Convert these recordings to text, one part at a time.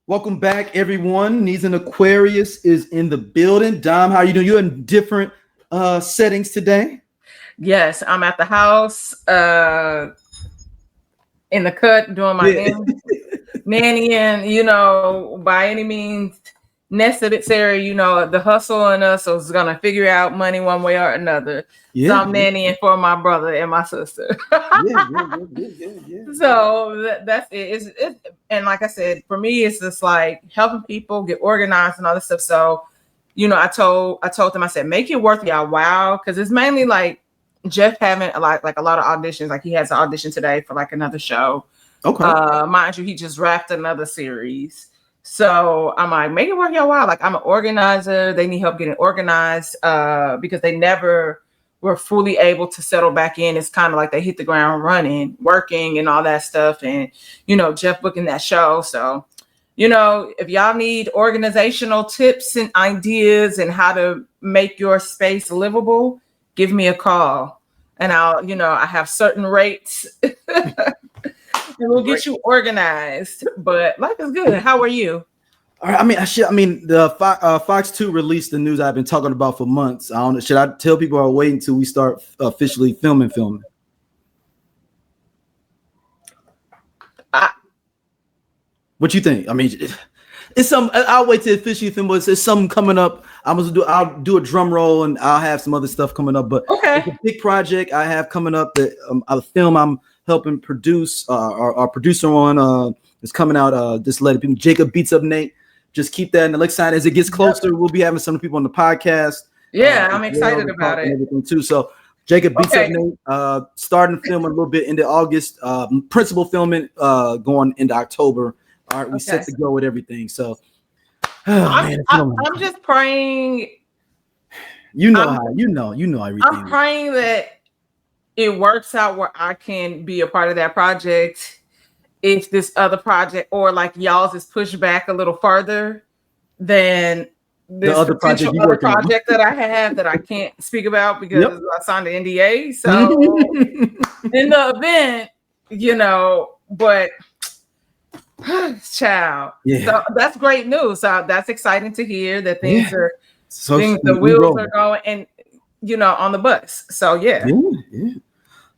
Welcome back, everyone. Needs an Aquarius is in the building. Dom, how are you doing? You're in different settings today. Yes, I'm at the house, in the cut, doing my nannying, by any means necessary. The hustle in us is gonna figure out money one way or another. So I'm nannying for my brother and my sister. So that's it. And like I said, for me, it's just like helping people get organized and all this stuff. So, I told them, I said, make it worth y'all while, because it's mainly like Jeff having like a lot of auditions. Like he has an audition today for like another show. Okay. Mind you, he just wrapped another series. So I'm like, make it worth your while. Like I'm an organizer. They need help getting organized because they never were fully able to settle back in. It's kind of like they hit the ground running, working and all that stuff. And, Jeff booking that show. So, if y'all need organizational tips and ideas and how to make your space livable, give me a call and I'll, I have certain rates and we'll get you organized. But life is good. How are you? All right. The Fox 2 released the news I've been talking about for months. I don't know. Should I tell people or wait until we start officially filming? What you think? I mean, it's some. I'll wait till officially film, but it's something coming up. I'll do a drum roll and I'll have some other stuff coming up. But it's a big project I have coming up that a film I'm helping produce. Our producer on is coming out. Just letting people. Jacob Beats Up Nate. Just keep that in the excited as it gets closer. We'll be having some people on the podcast. Yeah, I'm excited about it. Everything too. So Jacob Beats Up Nate. Starting filming a little bit into August. Principal filming going into October. All right, we set to go with everything. So I'm just praying. You know everything. I'm praying that it works out where I can be a part of that project. If this other project or like y'all's is pushed back a little further than this other project that I have that I can't speak about because I signed an NDA. So in the event, but child. Yeah. So that's great news. So that's exciting to hear that things are the wheels are going and on the bus. So yeah.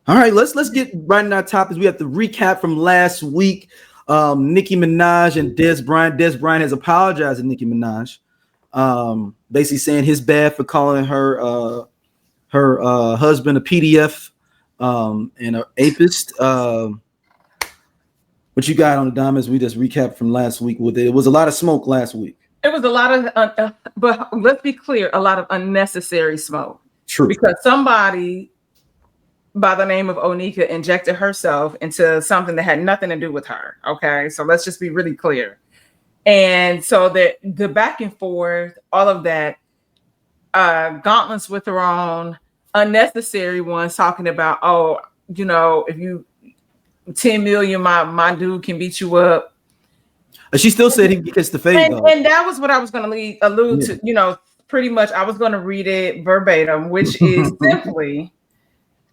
All right, let's get right in our topics. We have to recap from last week. Nicki Minaj and Dez Bryant. Dez Bryant has apologized to Nicki Minaj, basically saying his bad for calling her husband a PDF and an apist. What you got on the diamonds? We just recapped from last week with it. It was a lot of smoke last week. It was a lot of, but let's be clear, a lot of unnecessary smoke. True. Because somebody by the name of Onika injected herself into something that had nothing to do with her. Okay. So let's just be really clear. And so the back and forth, all of that, gauntlets were thrown, unnecessary ones talking about, if you 10 million, my dude can beat you up. She still said he gets the fade. And that was what I was going to allude to, pretty much I was going to read it verbatim, which is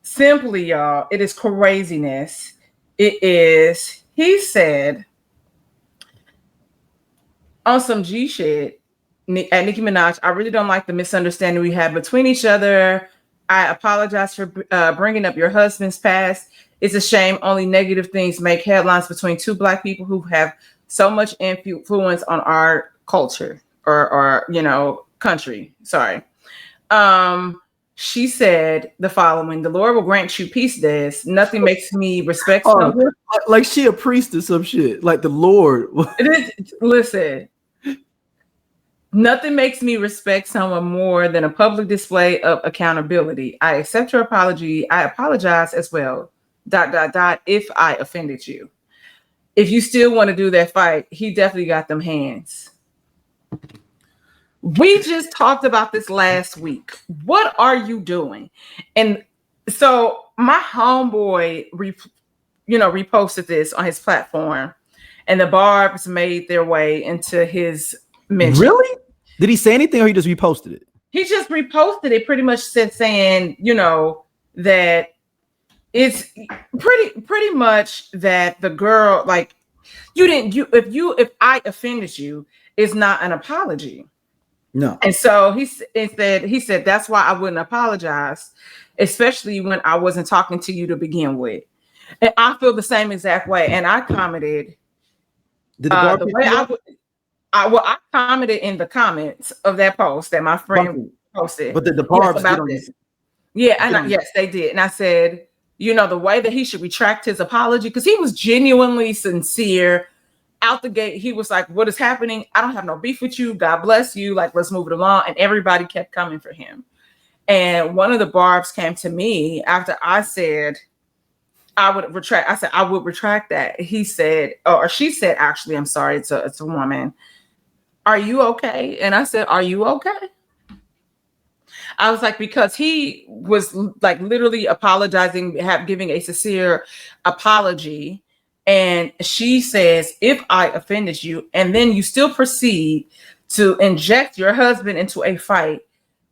simply, y'all, it is craziness. It is, he said, on some G shit, at Nicki Minaj, I really don't like the misunderstanding we have between each other. I apologize for bringing up your husband's past. It's a shame only negative things make headlines between two Black people who have so much influence on our culture or country. Sorry. She said the following: the Lord will grant you peace, Des. Nothing makes me respect someone. Like she a priest or some shit. Like the Lord. It is. Listen, nothing makes me respect someone more than a public display of accountability. I accept your apology. I apologize as well. ... If I offended you. If you still want to do that fight, he definitely got them hands. We just talked about this last week. What are you doing? And so my homeboy, reposted this on his platform, and the barbs made their way into his mention. Really? Did he say anything, or he just reposted it? He just reposted it, pretty much saying, that it's pretty much that the girl, like, if I offended you, it's not an apology. No. And so he said that's why I wouldn't apologize, especially when I wasn't talking to you to begin with. And I feel the same exact way. And I commented Did the bar the pick way you up? I commented in the comments of that post that my friend posted. But did the barbs about get on this? Yeah, and you? yes, they did. And I said, the way that he should retract his apology, because he was genuinely sincere out the gate. He was like, what is happening? I don't have no beef with you. God bless you. Like, let's move it along. And everybody kept coming for him. And one of the barbs came to me after I said I would retract. I said, I would retract that. He said, or she said, actually, I'm sorry, it's a woman. Are you okay? And I said, are you okay? I was like, because he was like literally apologizing, giving a sincere apology. And she says, if I offended you, and then you still proceed to inject your husband into a fight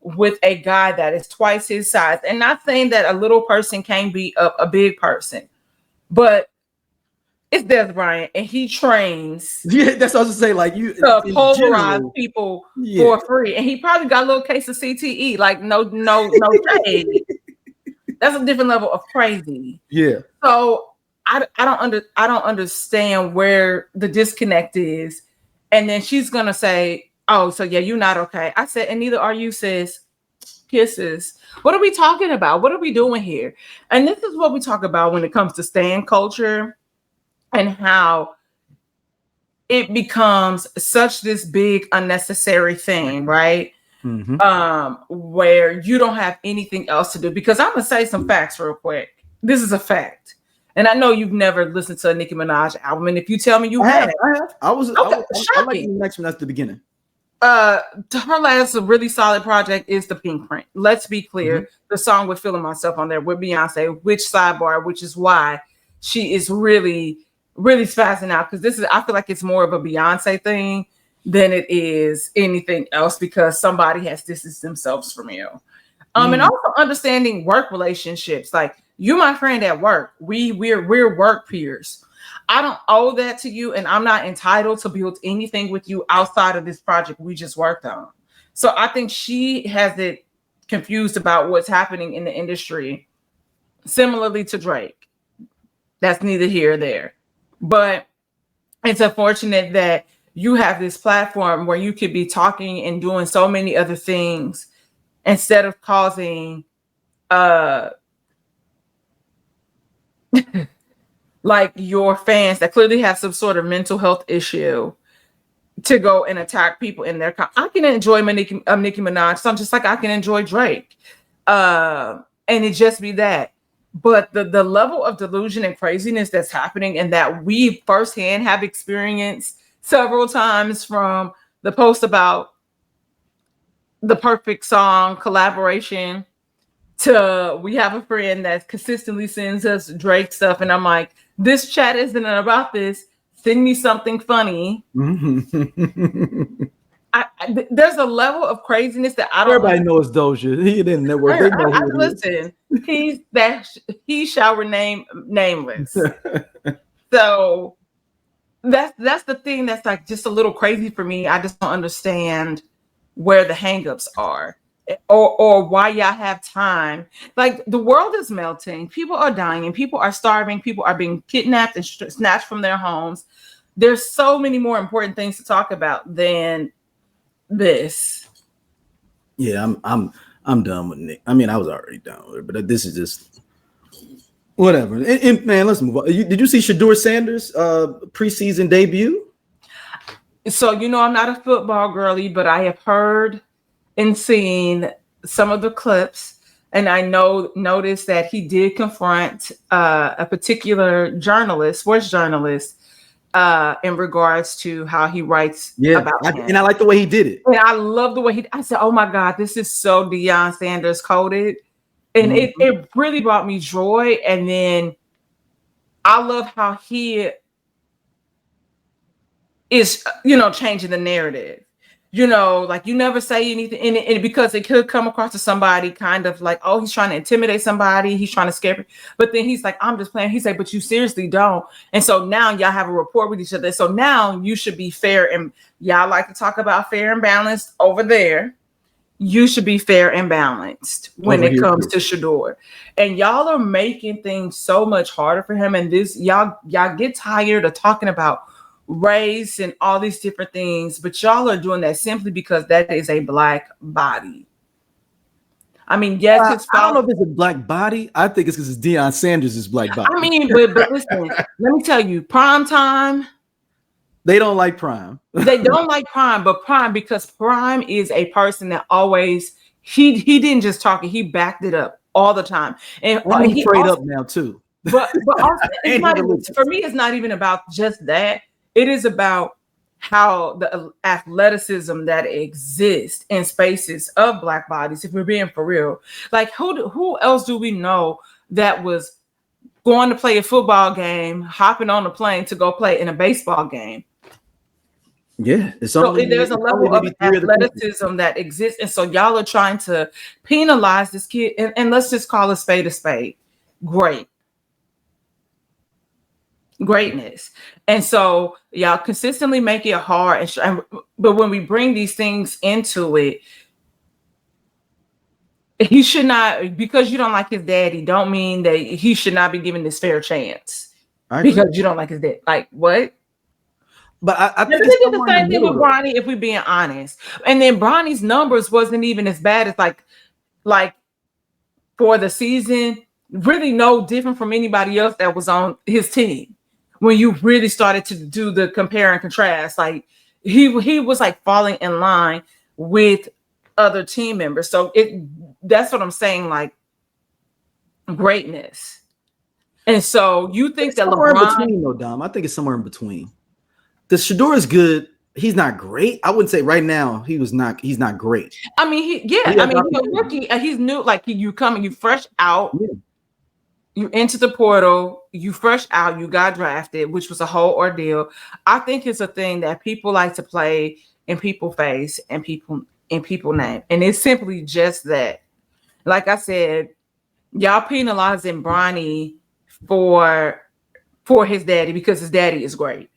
with a guy that is twice his size. And not saying that a little person can't be a big person, but it's Dez Bryant, and he trains. Yeah, that's what I was saying. Like you to polarize people for free, and he probably got a little case of CTE. Like no shade. That's a different level of crazy. Yeah. So I don't understand where the disconnect is. And then she's gonna say, "Oh, so yeah, you're not okay." I said, "And neither are you, sis." Kisses. What are we talking about? What are we doing here? And this is what we talk about when it comes to stan culture and how it becomes such this big unnecessary thing, right? Mm-hmm. Where you don't have anything else to do. Because I'm gonna say some facts real quick. This is a fact. And I know you've never listened to a Nicki Minaj album. And if you tell me you have. I like the next one. That's the beginning. Her last really solid project is the Pink Print. Let's be clear. Mm-hmm. The song with Feeling Myself on there with Beyonce, which sidebar, which is why she is really spazzing out, because I feel like it's more of a Beyonce thing than it is anything else, because somebody has distanced themselves from you. And also understanding work relationships. Like, you my friend at work. We're work peers. I don't owe that to you, and I'm not entitled to build anything with you outside of this project we just worked on. So I think she has it confused about what's happening in the industry, similarly to Drake. That's neither here or there. But it's unfortunate that you have this platform where you could be talking and doing so many other things instead of causing like your fans that clearly have some sort of mental health issue to go and attack people in their I can enjoy Nicki Minaj, so I'm just like I can enjoy Drake. And it just be that. But the level of delusion and craziness that's happening, and that we firsthand have experienced several times, from the post about the perfect song collaboration to we have a friend that consistently sends us Drake stuff, and I'm like, this chat isn't about this. Send me something funny. There's a level of craziness that I don't. Everybody knows Doja. He didn't network. They know who listen. He shall remain nameless. So that's the thing that's like just a little crazy for me. I just don't understand where the hangups are, or why y'all have time. Like, the world is melting. People are dying. People are starving. People are being kidnapped and snatched from their homes. There's so many more important things to talk about than this. Yeah, I'm done with Nick. I mean, I was already done with it, but this is just whatever. And man, let's move on. Did you see Shedeur Sanders' preseason debut? So, I'm not a football girly, but I have heard and seen some of the clips, and I noticed that he did confront a particular sports journalist, in regards to how he writes about him. And I like the way he did it. And I love the way I said, oh my God, this is so Deion Sanders coded. And it really brought me joy. And then I love how he is, changing the narrative. you know, like you never say anything, and because it could come across to somebody kind of like, oh, he's trying to intimidate somebody, he's trying to scare people. But then he's like, I'm just playing. He's like, but you seriously don't. And so now y'all have a rapport with each other. So now you should be fair, and y'all like to talk about fair and balanced over there. You should be fair and balanced when it comes to Shedeur. And y'all are making things so much harder for him. And this y'all get tired of talking about race and all these different things, but y'all are doing that simply because that is a black body. I mean, yes, I don't know if it's a black body. I think it's because it's Deion Sanders' black body. I mean, but listen, let me tell you, prime time. They don't like Prime. They don't like Prime, but Prime, because Prime is a person that always he didn't just talk it, he backed it up all the time. And he prayed up now too. But also, it's not even, for me, it's not even about just that. It is about how the athleticism that exists in spaces of black bodies, if we're being for real. Like who else do we know that was going to play a football game, hopping on a plane to go play in a baseball game? Yeah. So there's a level of athleticism that exists. And so y'all are trying to penalize this kid. And let's just call a spade a spade. Greatness. And so y'all consistently make it hard. But when we bring these things into it, he should not, because you don't like his daddy, don't mean that he should not be given this fair chance. Because you don't like his dad. Like, what? But I think they did the same thing with Bronny, if we're being honest. And then Bronny's numbers wasn't even as bad as like for the season, really no different from anybody else that was on his team. When you really started to do the compare and contrast, like he was like falling in line with other team members. So that's what I'm saying, like greatness. And so you think that LeBron, in between, though, Dom? I think it's somewhere in between. The Shedeur is good. He's not great. I wouldn't say right now he's not great. I mean, he's a rookie and he's new. Like you fresh out. Yeah. You into the portal, you fresh out, you got drafted, which was a whole ordeal. I think it's a thing that people like to play in people's face and people name. And it's simply just that. Like I said, y'all penalizing Bronny for his daddy because his daddy is great.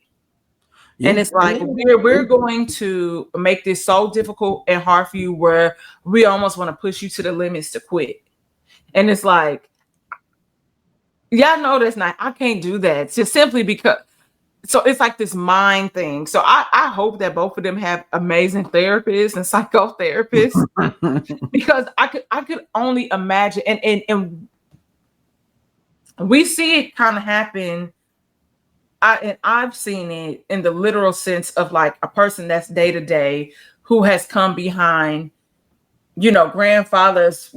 Yeah. And it's like we're going to make this so difficult and hard for you where we almost want to push you to the limits to quit. And it's like, y'all know that's not, I can't do that. It's just simply because, so it's like this mind thing. So I hope that both of them have amazing therapists and psychotherapists because I could only imagine, and we see it kind of happen. I've seen it in the literal sense of like a person that's day to day who has come behind, grandfathers,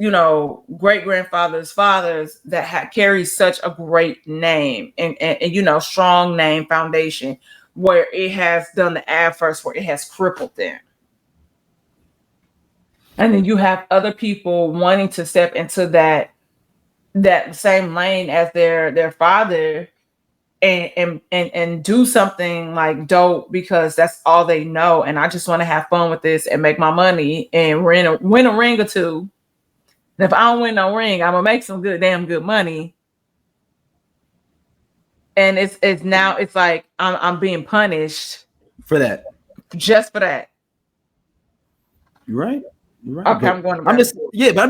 great grandfathers, fathers that carry such a great name and strong name foundation where it has done the adverse, where it has crippled them. And then you have other people wanting to step into that same lane as their father and do something like dope because that's all they know. And I just want to have fun with this and make my money and win a ring or two. And if I don't win no ring, I'm gonna make some damn good money. And it's like I'm being punished for that. Just for that. You're right. Okay, I'm going to. I'm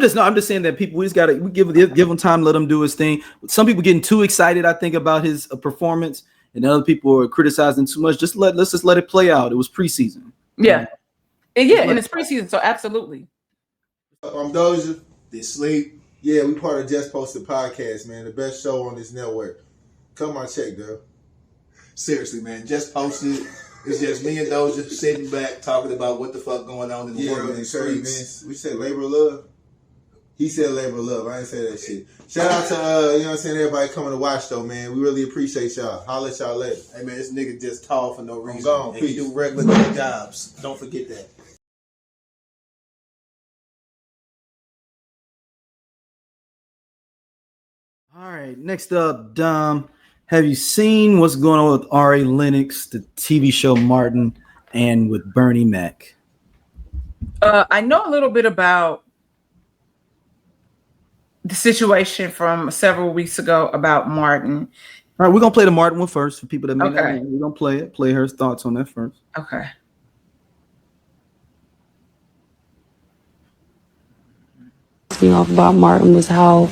just saying that people, we give him time, let him do his thing. Some people getting too excited, I think, about his performance, and other people are criticizing too much. Let's just let it play out. It was preseason. Yeah, and it's preseason, so absolutely. I'm Doja. This sleep. Yeah, we part of Just Posted Podcast, man. The best show on this network. Come on, check, girl. Seriously, man. Just Posted. It's just me and Doja sitting back talking about what the fuck going on in the world and the streets. We said labor of love. He said labor of love. I ain't say that shit. Shout out to everybody coming to watch though, man. We really appreciate y'all. Holla at y'all later. Hey man, this nigga just tall for no reason. I'm gone. And he do regular jobs. Don't forget that. All right, next up, Dom. Have you seen what's going on with Ari Lennox, the TV show Martin, and with Bernie Mac? I know a little bit about the situation from several weeks ago about Martin. All right, we're gonna play the Martin one first for people that may not Okay. know. We're gonna play it. Play her thoughts on that first. Okay. Me off about Martin was how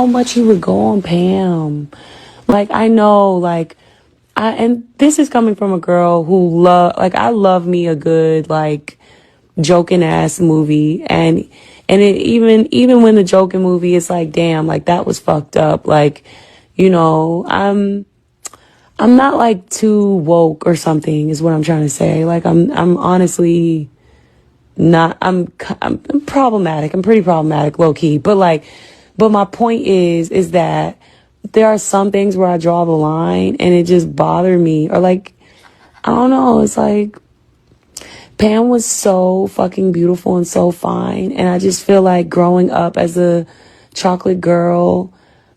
much he would go on Pam. Like, I know, like, and this is coming from a girl who I love me a good, like, joking ass movie, and it even when the joking movie is like, damn, like, that was fucked up, like, you know, I'm not like too woke or something is what I'm trying to say. Like, I'm honestly not, I'm problematic. I'm pretty problematic, low key. But my point is that there are some things where I draw the line and it just bother me, or like, I don't know. It's like Pam was so fucking beautiful and so fine. And I just feel like growing up as a chocolate girl,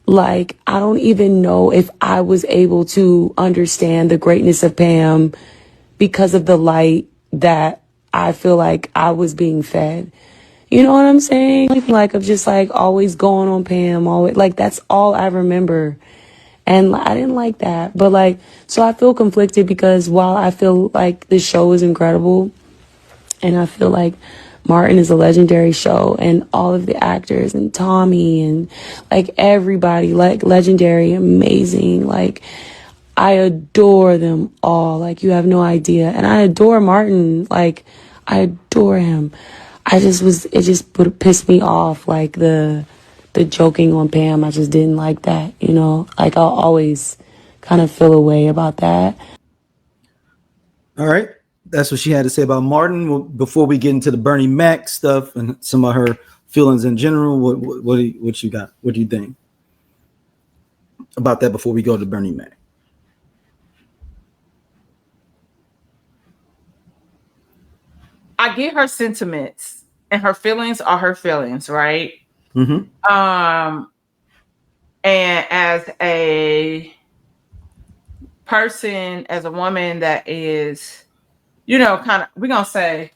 like, I don't even know if I was able to understand the greatness of Pam because of the light that I feel like I was being fed. You know what I'm saying? Like, of just like always going on Pam, always, like, that's all I remember. And I didn't like that. But like, so I feel conflicted because while I feel like this show is incredible and I feel like Martin is a legendary show and all of the actors and Tommy and like everybody, like, legendary, amazing, like, I adore them all. Like, you have no idea. And I adore Martin. Like, I adore him. It just pissed me off. Like, the joking on Pam, I just didn't like that, you know? Like, I'll always kind of feel a way about that. All right, that's what she had to say about Martin. Well, before we get into the Bernie Mac stuff and some of her feelings in general, what you got? What do you think about that before we go to Bernie Mac? I get her sentiments, and her feelings are her feelings, right? Mm-hmm. And as a person, as a woman that is, you know, kind of, we're gonna say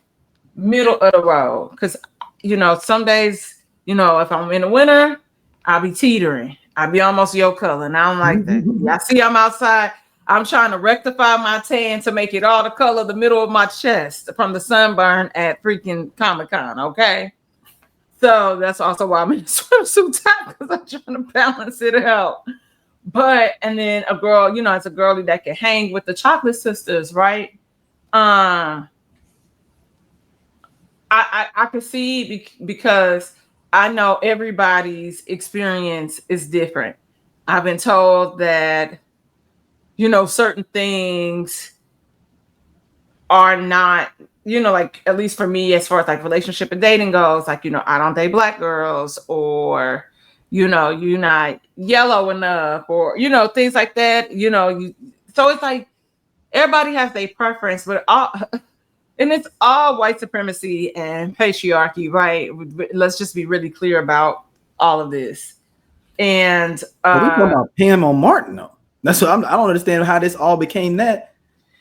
middle of the road, because, you know, some days, you know, if I'm in the winter, I'll be teetering. I'll be almost your color, and I don't like that. I see I'm outside. I'm trying to rectify my tan to make it all the color the middle of my chest from the sunburn at freaking Comic-Con, okay? So that's also why I'm in a swimsuit top, because I'm trying to balance it out. But, and then a girl, you know, it's a girlie that can hang with the Chocolate Sisters, right? I can see because I know everybody's experience is different. I've been told that, you know, certain things are not, you know, like, at least for me, as far as like relationship and dating goes, like, you know, I don't date black girls, or, you know, you're not yellow enough, or, you know, things like that, you know, so it's like everybody has their preference, but all, and it's all white supremacy and patriarchy, right? Let's just be really clear about all of this. And But we talking about Pam on Martin though. That's what I don't understand how this all became that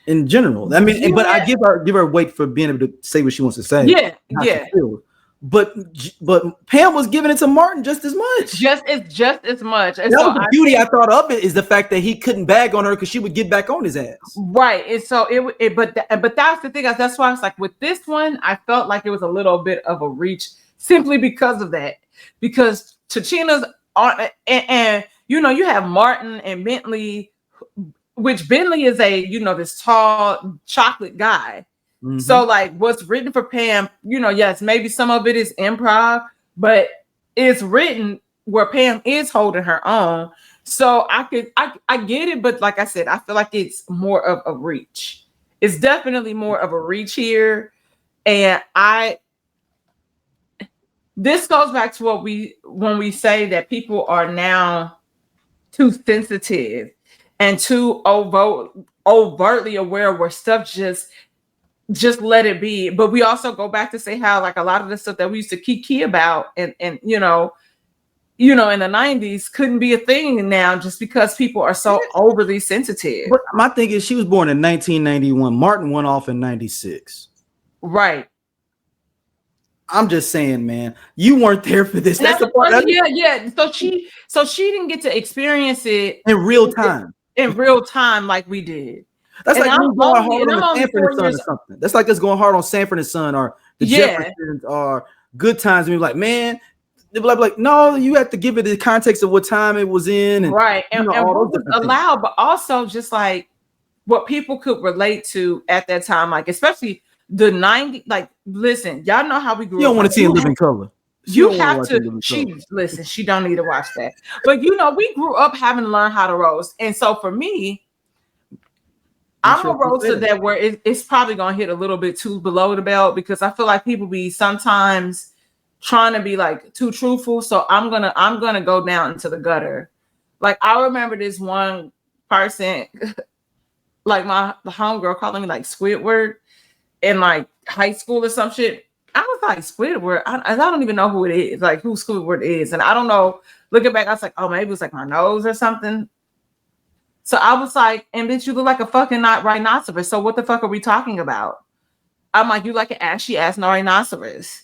in general. I mean, but I give her weight for being able to say what she wants to say. Yeah. But Pam was giving it to Martin just as much. Just as much. And that so was the beauty I thought of it, is the fact that he couldn't bag on her because she would get back on his ass. Right. And so but that's the thing. That's why I was like, with this one, I felt like it was a little bit of a reach simply because of that. Because Tachina's and you know, you have Martin and Bentley, which Bentley is a, you know, this tall chocolate guy. Mm-hmm. So like what's written for Pam, you know, yes, maybe some of it is improv, but it's written where Pam is holding her own. So I get it, but like I said, I feel like it's more of a reach. It's definitely more of a reach here. And this goes back to when we say that people are now too sensitive and too overtly aware where stuff just let it be. But we also go back to say how, like, a lot of the stuff that we used to kiki about and you know in the 90s couldn't be a thing now just because people are so overly sensitive. But my thing is, she was born in 1991. Martin went off in 96. Right. I'm just saying, man, you weren't there for this. That's the part. Yeah. So she didn't get to experience it in real time. In real time, like we did. That's and like me going hard on the Sanford and Son or years... something. That's like us going hard on Sanford and Son or the Jeffersons or Good Times. And we're like, man, they're like, no, you have to give it the context of what time it was in, and right, and all what was allowed, but also just like what people could relate to at that time, like especially the 90s. Like, listen, y'all know how we grew up. You don't want to see in living color. You have to. She don't need to watch that. But you know, we grew up having to learn how to roast, and so for me, I'm a roaster that where it's probably gonna hit a little bit too below the belt because I feel like people be sometimes trying to be like too truthful. So I'm gonna go down into the gutter. Like I remember this one person, like the homegirl calling me like Squidward in like high school or some shit. I was like, Squidward, I don't even know who it is, like who Squidward is. And I don't know, looking back, I was like, oh, maybe it was like my nose or something. So I was like, and bitch, you look like a fucking rhinoceros. So what the fuck are we talking about? I'm like, you like an ashy ass rhinoceros.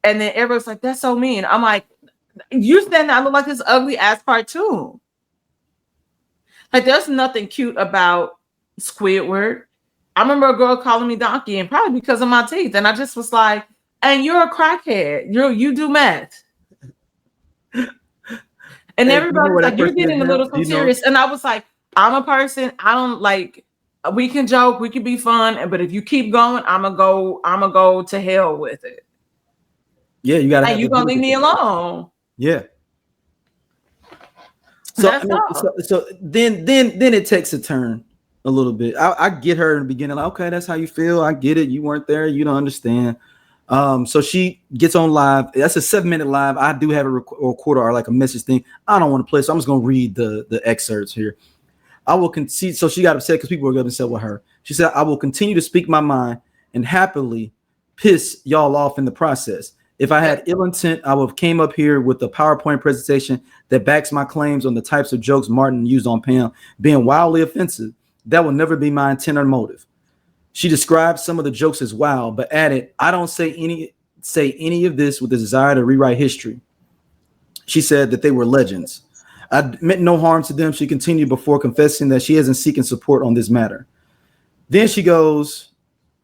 And then everyone's like, that's so mean. I'm like, you stand there, I look like this ugly ass cartoon. Like there's nothing cute about Squidward. I remember a girl calling me donkey, and probably because of my teeth. And I just was like, and you're a crackhead. You do meth. And everybody was like, you're getting a little too serious. And I was like, I'm a person. I don't like. We can joke, we can be fun, but if you keep going, I'ma go to hell with it. Yeah, you gotta. And you gonna leave me alone. Yeah. So so then it takes a turn a little bit. I get her in the beginning, like, okay, that's how you feel. I get it. You weren't there. You don't understand. So she gets on live. That's a 7-minute live. I do have a recorder or like a message thing. I don't want to play, so I'm just gonna read the excerpts here. I will concede. So she got upset because people were going to upset with her. She said, I will continue to speak my mind and happily piss y'all off in the process. If I had ill intent, I would have came up here with a PowerPoint presentation that backs my claims on the types of jokes Martin used on Pam being wildly offensive. That will never be my intent or motive. She described some of the jokes as wild, but added, I don't say any of this with the desire to rewrite history. She said that they were legends. I meant no harm to them. She continued before confessing that she isn't seeking support on this matter. Then she goes,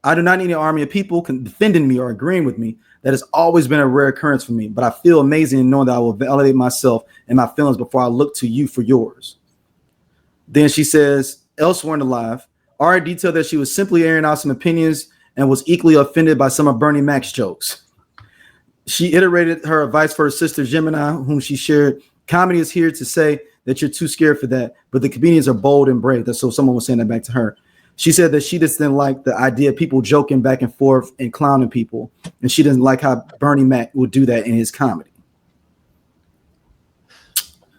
I do not need an army of people defending me or agreeing with me. That has always been a rare occurrence for me, but I feel amazing in knowing that I will validate myself and my feelings before I look to you for yours. Then she says, elsewhere in the live, Ari detailed that she was simply airing out some opinions and was equally offended by some of Bernie Mac's jokes. She iterated her advice for her sister Gemini, whom she shared. Comedy is here to say that you're too scared for that, but the comedians are bold and brave. So someone was saying that back to her. She said that she just didn't like the idea of people joking back and forth and clowning people, and she didn't like how Bernie Mac would do that in his comedy.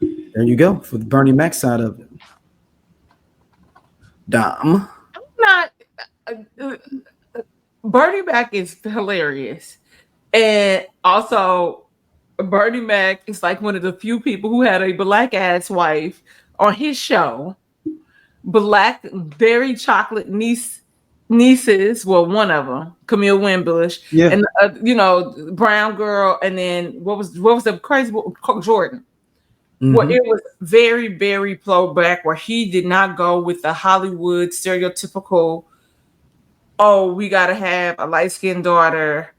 There you go for the Bernie Mac side of it. Dom. Bernie Mac is hilarious, and also Bernie Mac is like one of the few people who had a black ass wife on his show. Black, very chocolate nieces. Well, one of them, Camille Winbush, and brown girl, and then what was the crazy Jordan? Mm-hmm. Well, it was very, very pro black, where he did not go with the Hollywood stereotypical. Oh, we gotta have a light skinned daughter,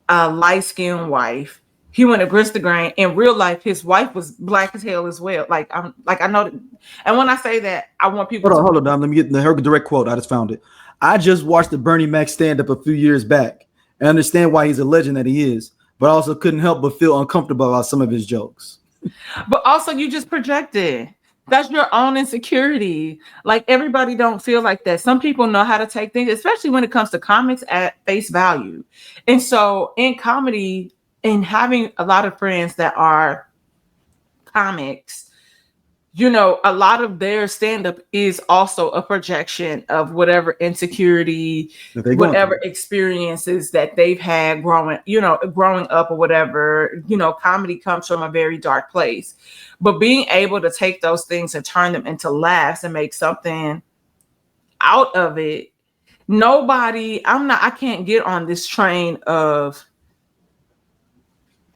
a light skinned wife. He went against the grain. In real life, his wife was black as hell as well. I know that. And when I say that, I want people hold on, Dom. Let me get her direct quote. I just found it. I just watched the Bernie Mac stand-up a few years back. I understand why he's a legend that he is, but I also couldn't help but feel uncomfortable about some of his jokes. But also, you just projected. That's your own insecurity. Like, everybody don't feel like that. Some people know how to take things, especially when it comes to comics, at face value. And so in comedy, and having a lot of friends that are comics, a lot of their stand-up is also a projection of whatever insecurity, whatever experiences that they've had growing up or whatever. Comedy comes from a very dark place. But being able to take those things and turn them into laughs and make something out of it, I can't get on this train of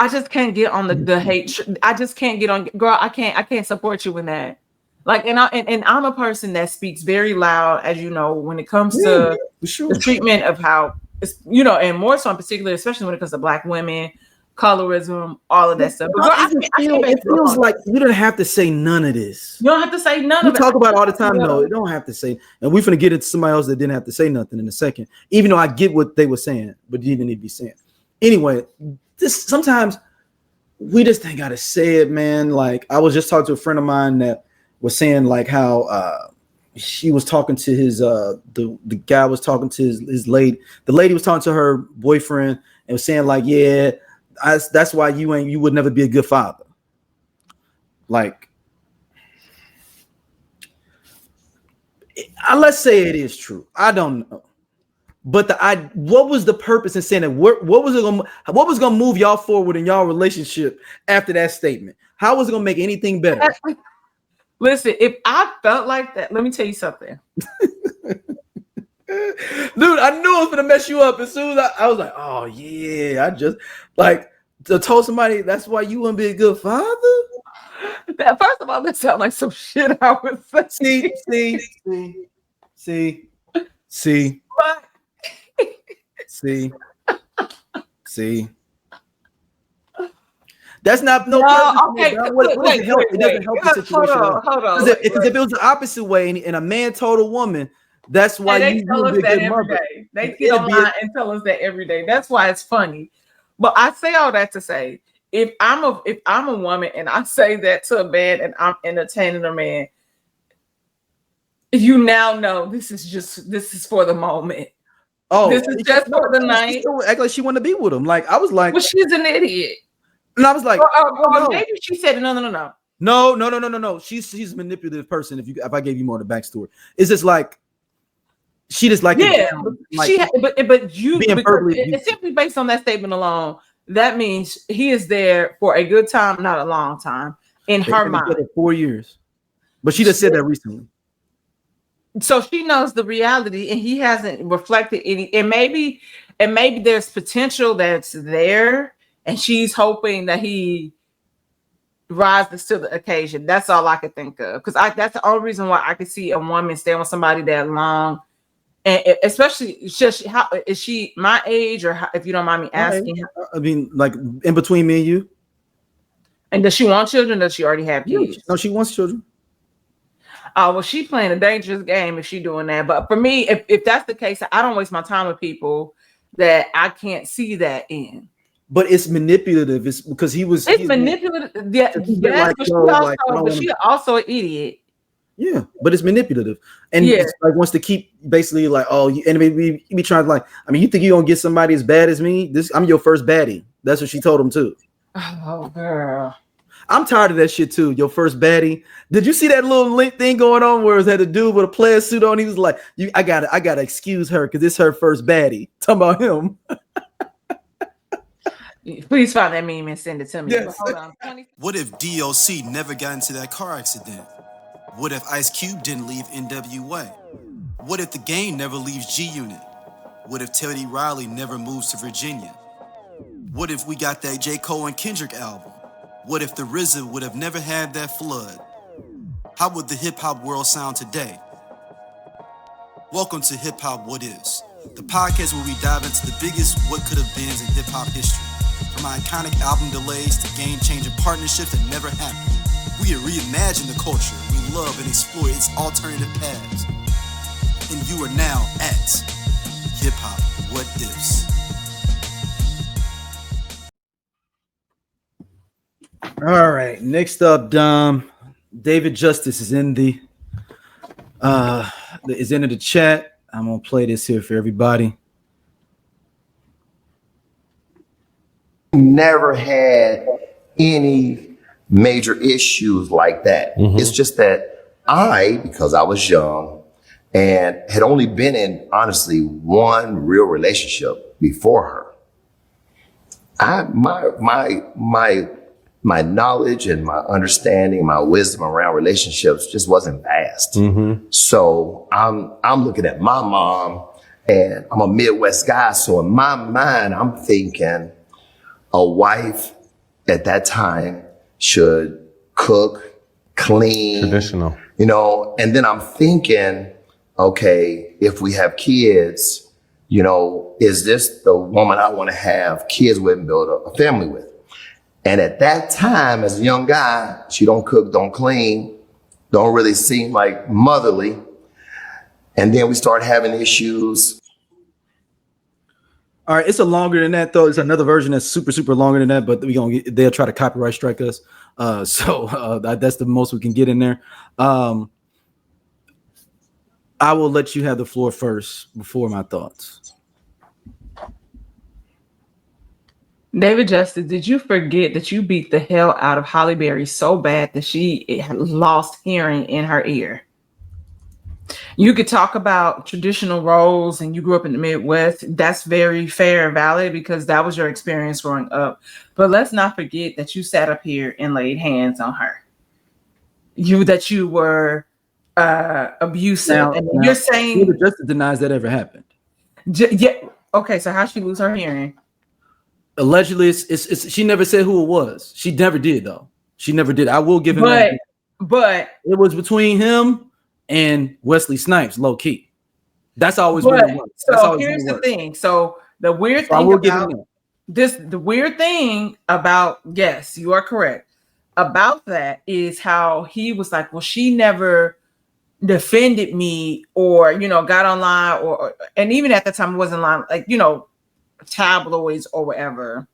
I just can't get on the hate. I just can't get on, girl. I can't support you in that. Like, and I'm a person that speaks very loud, as you know, when it comes to the treatment of how it's, you know, and more so in particular, especially when it comes to Black women, colorism, all of that stuff. But girl, it feels like you don't have to say none of this. You don't have to say none of it. We talk about it all the time. No, you don't have to say. And we're gonna get into somebody else that didn't have to say nothing in a second, even though I get what they were saying, but you didn't need to be saying. Anyway, this sometimes we just ain't gotta say it, man. Like, I was just talking to a friend of mine that was saying like how she was talking to his the guy was talking to his lady. The lady was talking to her boyfriend and was saying like, yeah, that's why you would never be a good father. Like, let's say it is true. I don't know. But what was the purpose in saying that? What was gonna move y'all forward in y'all relationship after that statement? How was it gonna make anything better? Listen, if I felt like that, let me tell you something. Dude, I knew it was gonna mess you up as soon as I was like, oh yeah, I just like to told somebody that's why you wouldn't be a good father. First of all, that sounds like some shit I would say. See. That's not no. Okay, wait. It doesn't help the situation. Hold on. Because if it was the opposite way, and a man told a woman, that's why you tell us be a that good every mother. day. They get online and tell us that every day. That's why it's funny. But I say all that to say, if I'm a woman and I say that to a man and I'm entertaining a man, you now know this is for the moment. Oh, this is just for the night. She still act like she wanted to be with him. Like, I was like, well, she's an idiot. And I was like, no. Maybe she said no. No. She's a manipulative person. If I gave you more of the backstory, it's just like she just like it's simply based on that statement alone. That means he is there for a good time, not a long time in her mind. 4 years, but she just said that recently. So she knows the reality, and he hasn't reflected any. And maybe there's potential that's there. And she's hoping that he rises to the occasion. That's all I could think of. Because that's the only reason why I could see a woman staying with somebody that long. And especially, how is she my age, or if you don't mind me asking? I mean, like in between me and you. And does she want children? Or does she already have kids? No, she wants children. Oh, well, she's playing a dangerous game if she's doing that. But for me, if that's the case, I don't waste my time with people that I can't see that in. But it's manipulative. It's because he's manipulative. Yeah, but she's also an idiot. Yeah, but it's manipulative, and it's like wants to keep basically like, and maybe be trying to like. I mean, you think you're gonna get somebody as bad as me? I'm your first baddie. That's what she told him too. Oh, girl. I'm tired of that shit too. Your first baddie. Did you see that little link thing going on where it had a dude with a player suit on? He was like, I gotta excuse her because it's her first baddie. Talking about him. Please find that meme and send it to me. Yes. Hold on. What if DOC never got into that car accident? What if Ice Cube didn't leave NWA? What if the game never leaves G-Unit? What if Teddy Riley never moves to Virginia? What if we got that J. Cole and Kendrick album? What if the RZA would have never had that flood? How would the hip-hop world sound today? Welcome to Hip Hop What Is, the podcast where we dive into the biggest what could have beens in hip-hop history. From iconic album delays to game-changing partnerships that never happened, we reimagine the culture we love and explore its alternative paths. And you are now at Hip Hop What Is. All right, next up, David Justice is in the chat. I'm gonna play this here for everybody. Never had any major issues like that. It's just that because I was young and had only been in, honestly, one real relationship before her, my knowledge and my understanding, my wisdom around relationships just wasn't vast. So I'm looking at my mom, and I'm a Midwest guy. So in my mind, I'm thinking a wife at that time should cook, clean, Traditional. you know, and then I'm thinking, okay, if we have kids, you know, is this the woman I want to have kids with and build a family with? And at that time, as a young guy, she don't cook, don't clean, don't really seem like motherly. And then we start having issues. All right, it's a longer than that though. It's another version that's super longer than that, but they'll try to copyright strike us. So that's the most we can get in there. I will let you have the floor first before my thoughts. David Justice, did you forget that you beat the hell out of Halle Berry so bad that she lost hearing in her ear? You could talk about traditional roles and you grew up in the Midwest. That's very fair and valid because that was your experience growing up. But let's not forget that you sat up here and laid hands on her. That you were abusive. Now, you're saying David Justice denies that ever happened. Yeah. Okay, so how'd she lose her hearing? Allegedly, it's she never said who it was. She never did though. She never did. I will give him that. But it was between him and Wesley Snipes, low key. That's always what it was. So here's the thing. So the weird thing about this, the weird thing about, yes, you are correct. About that is how he was like, well, she never defended me or, you know, got online or and even at the time it wasn't online, like, you know, tabloids or whatever,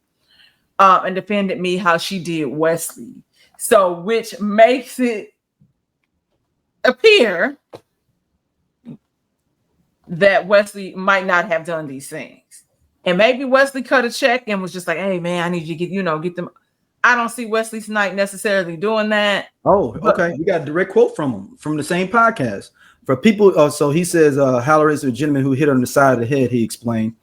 and defended me how she did Wesley. So which makes it appear that Wesley might not have done these things. And maybe Wesley cut a check and was just like, hey man, I need you to get them. I don't see Wesley Snipes necessarily doing that. Oh, okay. We got a direct quote from him from the same podcast. For people, so he says, Halle is a gentleman who hit her on the side of the head, he explained.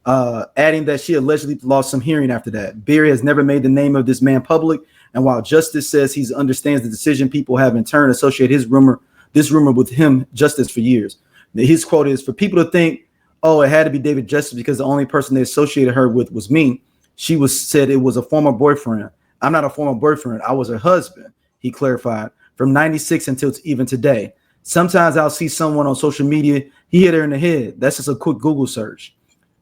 Adding that she allegedly lost some hearing after that. Berry has never made the name of this man public, and while Justice says he understands the decision, people have in turn associated this rumor with him, Justice, for years. His quote is, for people to think, oh, it had to be David Justice because the only person they associated her with was me. She said it was a former boyfriend. I'm not a former boyfriend. I was her husband, he clarified, from 96 until even today. Sometimes I'll see someone on social media, he hit her in the head. That's just a quick Google search.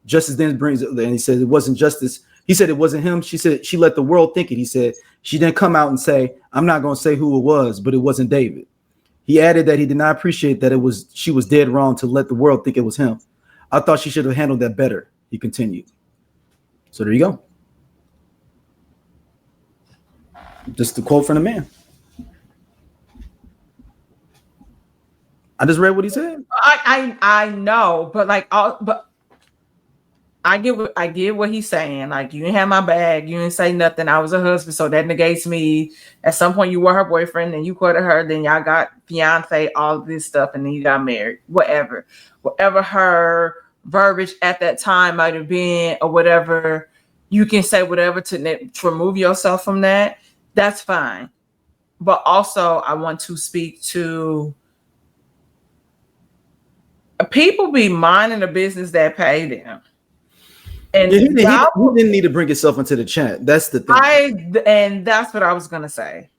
Justice then brings it, and he says it wasn't Justice. He said it wasn't him. She said she let the world think it. He said she didn't come out and say, I'm not going to say who it was, but it wasn't David. He added that he did not appreciate that she was dead wrong to let the world think it was him. I thought she should have handled that better, he continued. So there you go. Just the quote from the man. I just read what he said. I know, but I get what he's saying. Like, you didn't have my bag, you didn't say nothing. I was a husband, so that negates me. At some point, you were her boyfriend, and you courted her. Then y'all got fiance, all of this stuff, and then you got married. Whatever her verbiage at that time might have been, or whatever, you can say whatever to remove yourself from that. That's fine. But also, I want to speak to people be minding the business that pay them. And he didn't need to bring himself into the chat. That's the thing. And that's what I was gonna say.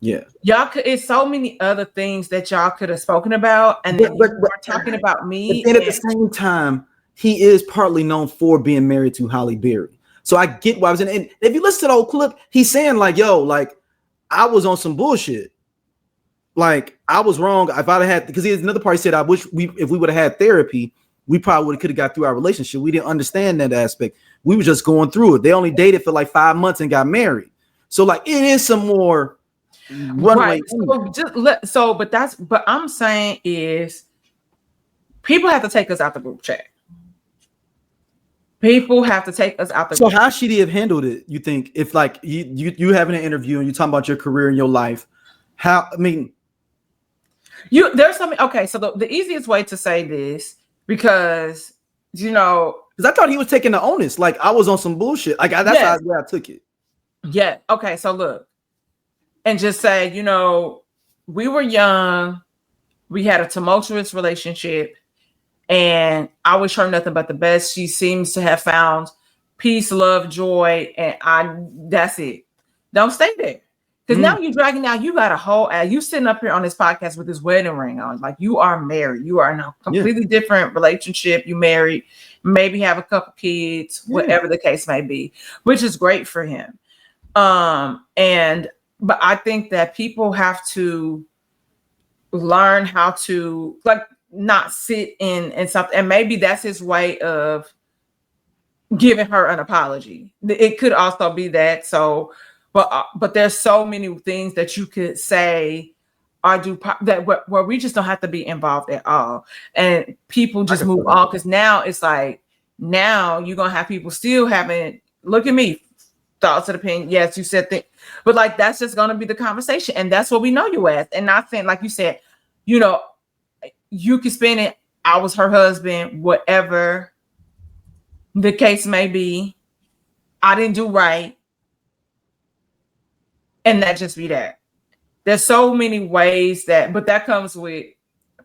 Yeah, y'all could. It's so many other things that y'all could have spoken about, and then we're talking about me. And at the same time, he is partly known for being married to Halle Berry. So I get why I was in. And if you listen to the whole clip, he's saying like, "Yo, like I was on some bullshit. Like I was wrong. If I'd had, because here's another part. He said, I wish if we would have had therapy, we probably could have got through our relationship. We didn't understand that aspect. We were just going through it. They only dated for like 5 months and got married. So like it is some more runway. Right. But I'm saying is people have to take us out the group chat. People have to take us out the. So how should he have handled it? You think if like you having an interview and you're talking about your career and your life? How? I mean, there's something. Okay, so the easiest way to say this, because because I thought he was taking the onus. Like I was on some bullshit. Like that's how I took it. Yeah. Okay. So look, and just say, we were young, we had a tumultuous relationship, and I wish her nothing but the best. She seems to have found peace, love, joy, and that's it. Don't stay there. Because now you're dragging out, you got a whole, you sitting up here on this podcast with this wedding ring on. Like, you are married. You are in a completely different relationship. You married, maybe have a couple kids, whatever the case may be, which is great for him. But I think that people have to learn how to, like, not sit in something. And maybe that's his way of giving her an apology. It could also be that. So, but there's so many things that you could say or do that where we just don't have to be involved at all, and people just move on. Because now it's like, now you're gonna have people still having, look at me, thoughts and opinion. Yes, you said that, but like, that's just gonna be the conversation, and that's what we know you as. And not saying, like you said, you know, you can spend it. I was her husband, whatever the case may be. I didn't do right. And that just be that. There's so many ways but that comes with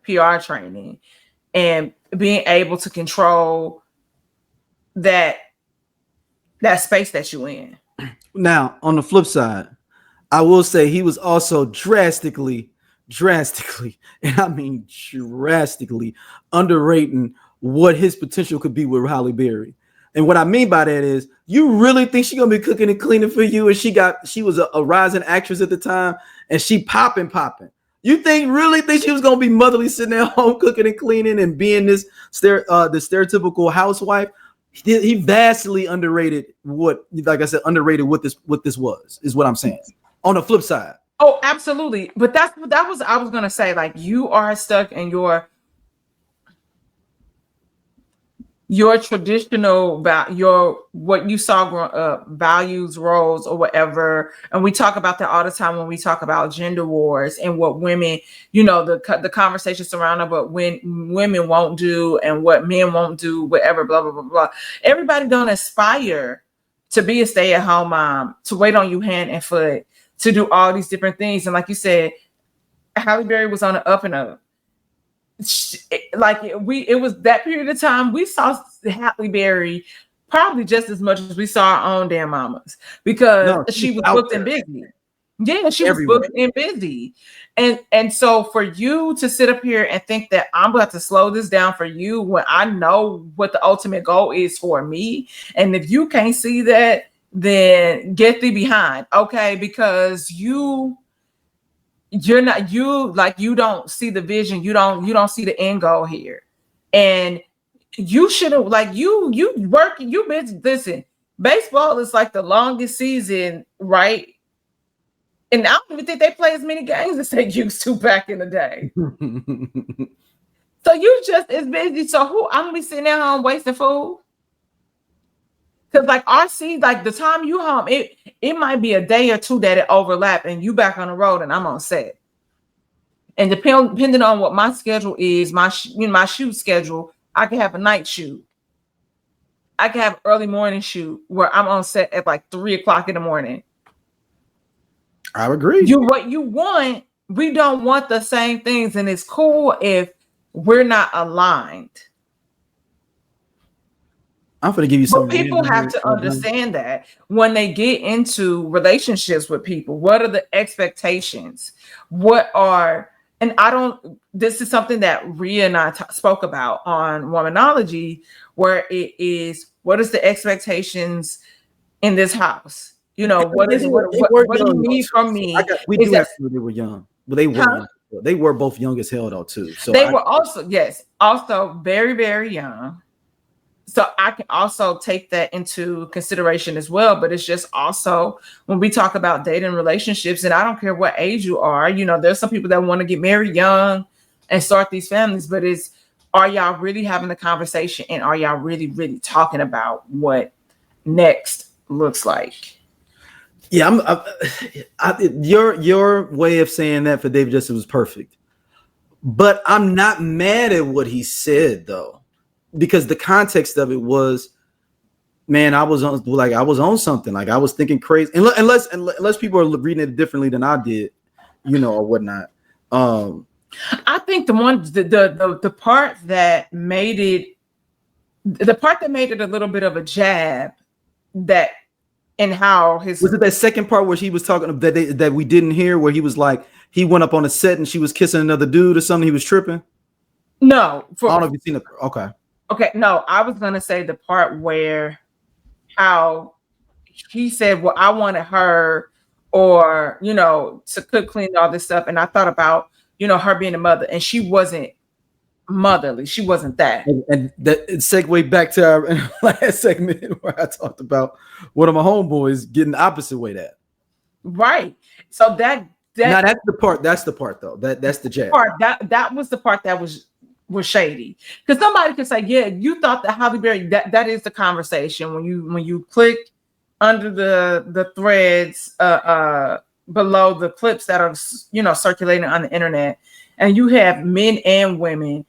PR training and being able to control that space that you're in. Now, on the flip side, I will say he was also drastically, and I mean drastically underrating what his potential could be with Halle Berry. And what I mean by that is, you really think she's gonna be cooking and cleaning for you? And she was a rising actress at the time, and she popping. You really think she was gonna be motherly, sitting at home cooking and cleaning and being the stereotypical housewife? He vastly underrated what this was, is what I'm saying. On the flip side. Oh, absolutely. But that was I was gonna say, like, you are stuck in your traditional what you saw growing up, values, roles, or whatever. And we talk about that all the time when we talk about gender wars and what women, you know, the conversation surrounding what women won't do and what men won't do, whatever, blah, blah, blah, blah. Everybody don't aspire to be a stay-at-home mom, to wait on you hand and foot, to do all these different things. And like you said, Halle Berry was on the up and up. Like, it was that period of time we saw Halle Berry probably just as much as we saw our own damn mamas, because she was booked and busy. Yeah, she was booked and busy. And so for you to sit up here and think that I'm about to slow this down for you when I know what the ultimate goal is for me, and if you can't see that, then get thee behind, okay? Because you don't see the vision, you don't see the end goal here. And you should have, like, you been, listen, baseball is like the longest season, right? And I don't even think they play as many games as they used to back in the day. So you just as busy. So I'm gonna be sitting at home wasting food? Because like RC, like the time you home, it might be a day or two that it overlap and you back on the road and I'm on set. And depending on what my schedule is, my shoot schedule, I can have a night shoot. I can have early morning shoot where I'm on set at like 3:00 in the morning. I agree. What you want, we don't want the same things, and it's cool if we're not aligned. I'm going to give you some. But people have to understand that when they get into relationships with people, what are the expectations? This is something that Rhea and I spoke about on Womanology, where it is, what is the expectations in this house? You know, what do you need from me? We do have people that were young, but they were they were both young as hell though too. So they were also very, very young. So I can also take that into consideration as well. But it's just also when we talk about dating relationships, and I don't care what age you are, you know, there's some people that want to get married young and start these families, but are y'all really having the conversation, and are y'all really, really talking about what next looks like? Yeah, your way of saying that for David Justice was perfect. But I'm not mad at what he said though, because the context of it was, man, I was on something. Like I was thinking crazy. Unless people are reading it differently than I did, you know, or whatnot. I think the part that made it a little bit of a jab that and how his was it that second part where he was talking that we didn't hear, where he was like he went up on a set and she was kissing another dude or something, he was tripping? No, I don't know if you've seen it. Okay, no, I was gonna say the part where how he said, well, I wanted her, or to cook, clean, all this stuff, and I thought about her being a mother, and she wasn't motherly. She wasn't that. And that segue back to our last segment where I talked about one of my homeboys getting the opposite way that. Right. So that now that's the part. That's the part though. That's the jab part. That was the part that was shady. Because somebody could say, yeah, you thought that Halle Berry. That is the conversation when you click under the threads below the clips that are circulating on the internet, and you have men and women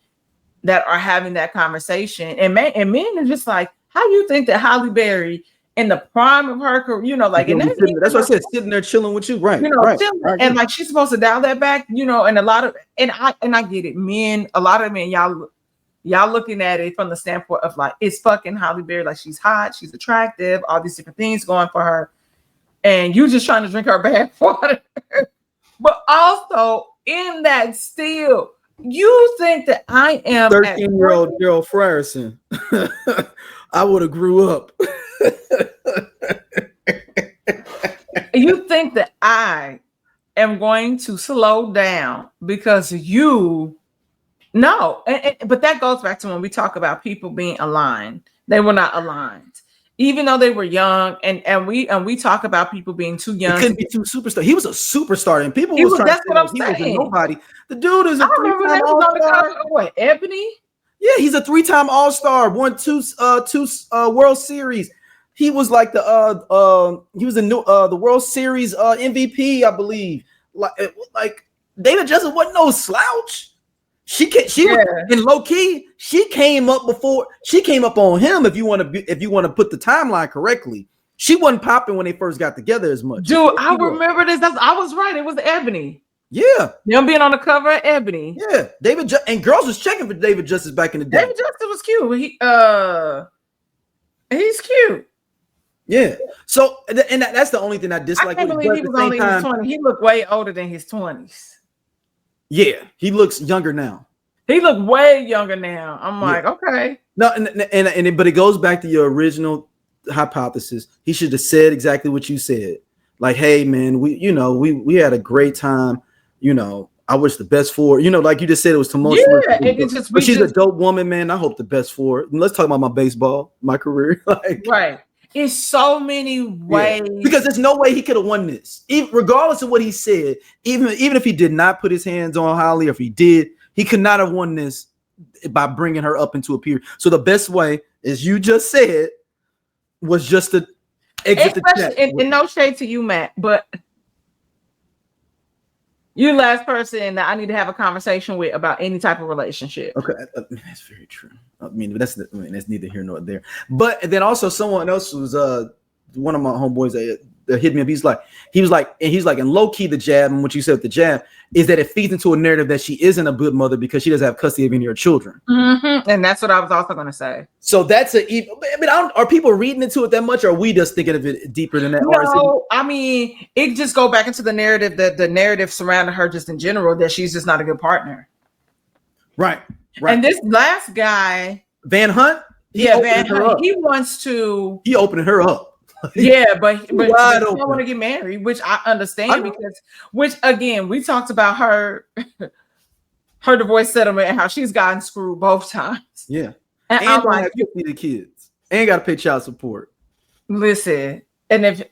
that are having that conversation, and men are just like, how you think that Halle Berry in the prime of her career, that's what I said, sitting there chilling with you, right? Right. And like she's supposed to dial that back, and a lot of I get it, a lot of men, y'all looking at it from the standpoint of like, it's fucking Halle Berry, like she's hot, she's attractive, all these different things going for her, and you just trying to drink her bath water. But also in that still, you think that I am 13-year-old Gerald Frierson. I would have grew up. You think that I am going to slow down because no, but that goes back to when we talk about people being aligned. They were not aligned, even though they were young, and we talk about people being too young. It couldn't be too superstar. He was a superstar, and people that's what I'm saying. He was a nobody. The dude is a I remember that was on the cover of what, Ebony? Yeah, he's a 3-time All-Star, won two World Series. He was like he was the World Series MVP, I believe. Like David Justin wasn't no slouch. She was in low key. She came up on him. If you want to put the timeline correctly, she wasn't popping when they first got together as much. Dude, I remember this. I was right. It was Ebony. Yeah, them being on the cover of Ebony. Yeah, and girls was checking for David Justice back in the day. David Justice was cute. He's cute. Yeah. So, and that's the only thing I dislike. I can't believe he was only in his 20s. He looked way older than his 20s. Yeah, he looks younger now. He looked way younger now. I'm like, okay. No, but it goes back to your original hypothesis. He should have said exactly what you said. Like, hey, man, we had a great time. I wish the best for her. Like you just said, it was tumultuous. Yeah, but she's a dope woman, man. I hope the best for her. And let's talk about my baseball, my career. Right. In so many ways. Yeah. Because there's no way he could have won this. Regardless of what he said, even if he did not put his hands on Halle, or if he did, he could not have won this by bringing her up into a period. So the best way, as you just said, was just to exit the chat. And no shade to you, Matt, but you're the last person that I need to have a conversation with about any type of relationship. Okay, that's very true. That's neither here nor there. But then also someone else was one of my homeboys that hit me up. He's like, and low key the jab, and what you said with the jab is that it feeds into a narrative that she isn't a good mother because she doesn't have custody of any of her children. Mm-hmm. And that's what I was also going to say. So that's are people reading into it that much, or are we just thinking of it deeper than that? No, it just go back into the narrative, the narrative surrounding her just in general, that she's just not a good partner. Right. And this last guy, Van Hunt, he wants to. He opening her up. Yeah, but she don't want to get married, which I understand which again, we talked about her divorce settlement and how she's gotten screwed both times. Yeah, and I'm like, you see the kids and got to pay child support. Listen, and if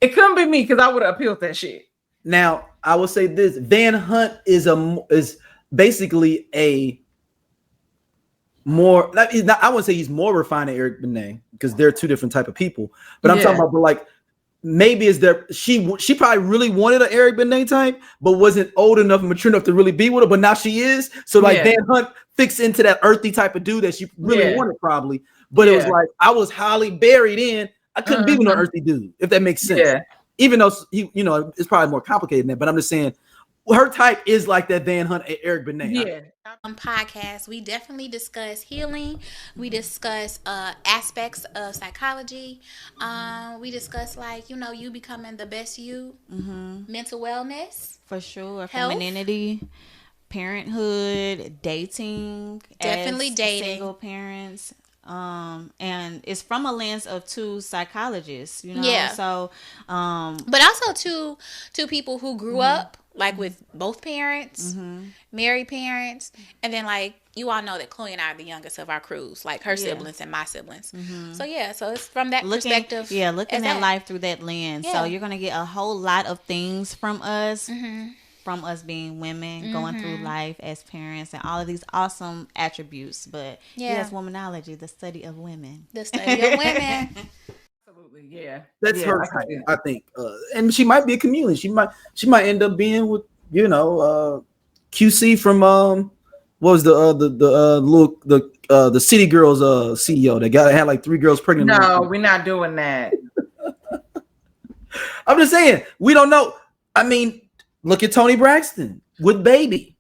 it couldn't be me, because I would have appealed that shit. Now I will say this: Van Hunt is basically a more, I wouldn't say he's more refined than Eric Benet, because they're two different type of people. But I'm talking about, maybe is there she probably really wanted an Eric Benet type, but wasn't old enough and mature enough to really be with her. But now she is. So Van Hunt fits into that earthy type of dude that she really wanted probably. But it was like, I was Halle Berry then. I couldn't be with an earthy dude, if that makes sense. Yeah. Even though it's probably more complicated than that. But I'm just saying, her type is like that Van Hunt, Eric Benet. Yeah. Podcast, we definitely discuss healing. We discuss aspects of psychology. We discuss you becoming the best you, mental wellness, for sure, health. femininity, parenthood, dating, definitely dating, single parents. And it's from a lens of two psychologists, Yeah. So, but also two people who grew up with both parents, married parents, and then you all know that Chloe and I are the youngest of our crews, her siblings and my siblings. So so it's from that perspective. Yeah, looking at life through that lens. Yeah. So you're gonna get a whole lot of things from us. From us being women, going through life as parents, and all of these awesome attributes. But yes, womanology, the study of women. The study of women. Absolutely, yeah. That's her type, I think. And she might be a chameleon. She might end up being with, QC from what was the City Girls CEO that had like 3 girls pregnant. No, we're not doing that. I'm just saying, we don't know. I mean, look at Toni Braxton with Baby.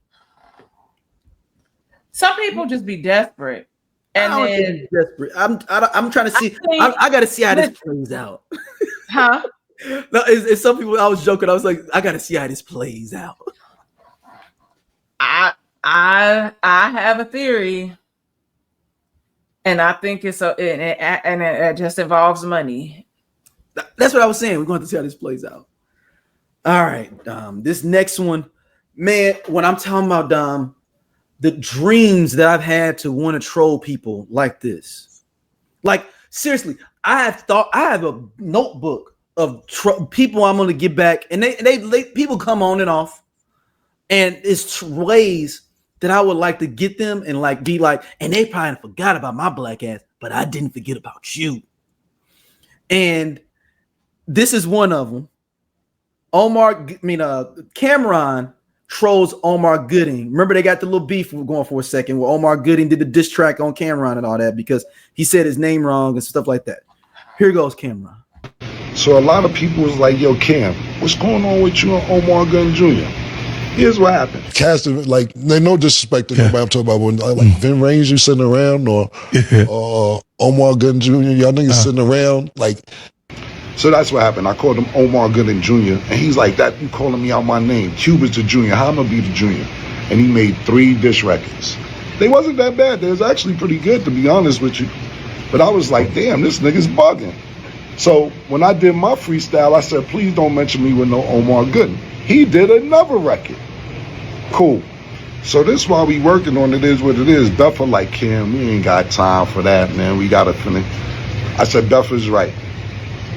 Some people just be desperate, and then desperate. I'm trying to see. I got to see how this plays out. Huh? No, it's some people. I was joking. I was like, I got to see how this plays out. I have a theory, and I think it just involves money. That's what I was saying. We're going to see how this plays out. All right, this next one, man, when I'm talking about the dreams that I've had to want to troll people like this, seriously, I have a notebook of people I'm going to get back, and they people come on and off, and it's ways that I would like to get them and be like, and they probably forgot about my black ass, but I didn't forget about you. And this is one of them. Cameron trolls Omar Gooding. Remember, they got the little beef going for a second where Omar Gooding did the diss track on Cameron and all that because he said his name wrong and stuff like that. Here goes Cameron. So a lot of people was like, yo, Cam, what's going on with you and Omar Gooding Jr.? Here's what happened. Casting, no disrespect to nobody I'm talking about, when Vin Ranger sitting around or Omar Gooding Jr., y'all niggas sitting around, So that's what happened. I called him Omar Gooding Jr. And he's like, that you calling me out my name. Cuba's the junior. How am I be the junior? And he made 3 diss records. They wasn't that bad. They was actually pretty good, to be honest with you. But I was like, damn, this nigga's bugging. So when I did my freestyle, I said, please don't mention me with no Omar Gooding. He did another record. Cool. So this while we working on It Is What It Is, Buffer like, Kim, we ain't got time for that, man. We got to finish. I said, Buffer's right.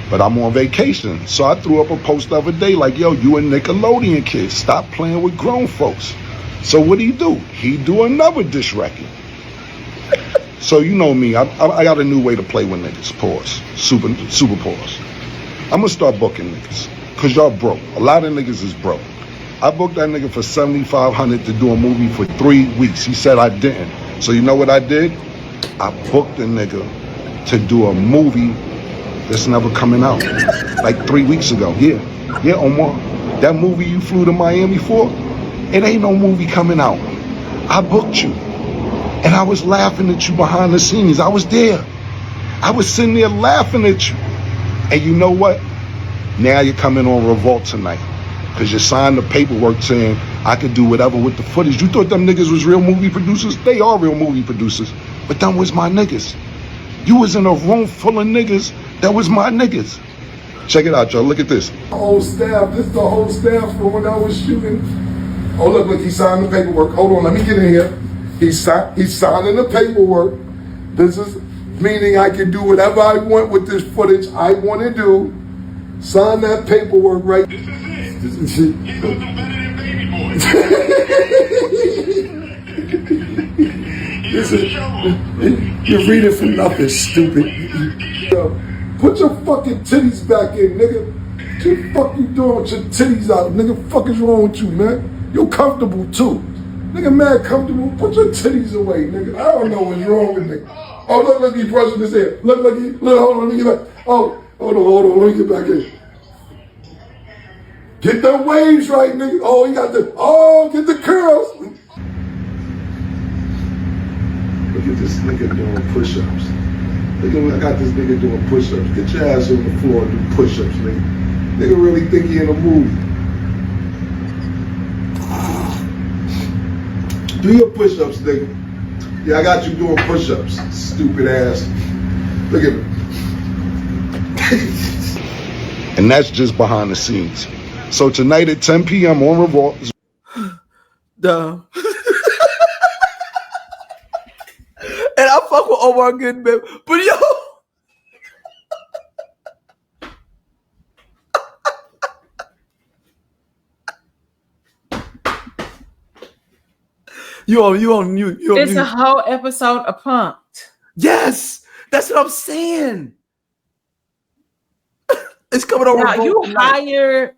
But I'm on vacation. So I threw up a post the other day like, yo, you a Nickelodeon kid. Stop playing with grown folks. So what'd he do? He do another diss record. So you know me. I got a new way to play with niggas. Pause. Super pause. I'm going to start booking niggas. Because y'all broke. A lot of niggas is broke. I booked that nigga for $7,500 to do a movie for 3 weeks. He said I didn't. So you know what I did? I booked the nigga to do a movie that's never coming out. 3 weeks ago. Yeah, Omar. That movie you flew to Miami for, it ain't no movie coming out. I booked you. And I was laughing at you behind the scenes. I was there. I was sitting there laughing at you. And you know what? Now you're coming on Revolt tonight. Because you signed the paperwork saying I could do whatever with the footage. You thought them niggas was real movie producers? They are real movie producers. But them was my niggas. You was in a room full of niggas that was my niggas. Check it out, y'all. Look at this. Whole staff. This is the whole staff from when I was shooting. Oh, look, he signed the paperwork. Hold on, let me get in here. He's signing the paperwork. This is meaning I can do whatever I want with this footage I want to do. Sign that paperwork right. This is it. He's looking better than Baby Boy. You're reading for nothing, stupid. Put your fucking titties back in, nigga. What the fuck you doing with your titties out? Nigga, fuck is wrong with you, man? You're comfortable too. Nigga, mad comfortable. Put your titties away, nigga. I don't know what's wrong with nigga. Oh, look, he brushing his hair. Look, hold on, let me get back. Oh, hold on, let me get back in. Get them waves right, nigga. Oh, you got get the curls. Look at this nigga doing push-ups. Look at I got this nigga doing push-ups. Get your ass on the floor and do push-ups, nigga. Nigga really think he in a movie. Do your push-ups, nigga. Yeah, I got you doing push-ups, stupid ass. Look at me. And that's just behind the scenes. So tonight at 10 p.m. on Revolt. Dumb. And I fuck with Omar Gooding, baby. But yo. You on mute. It's a whole episode of Punked. Yes, that's what I'm saying. It's coming over. Now you hire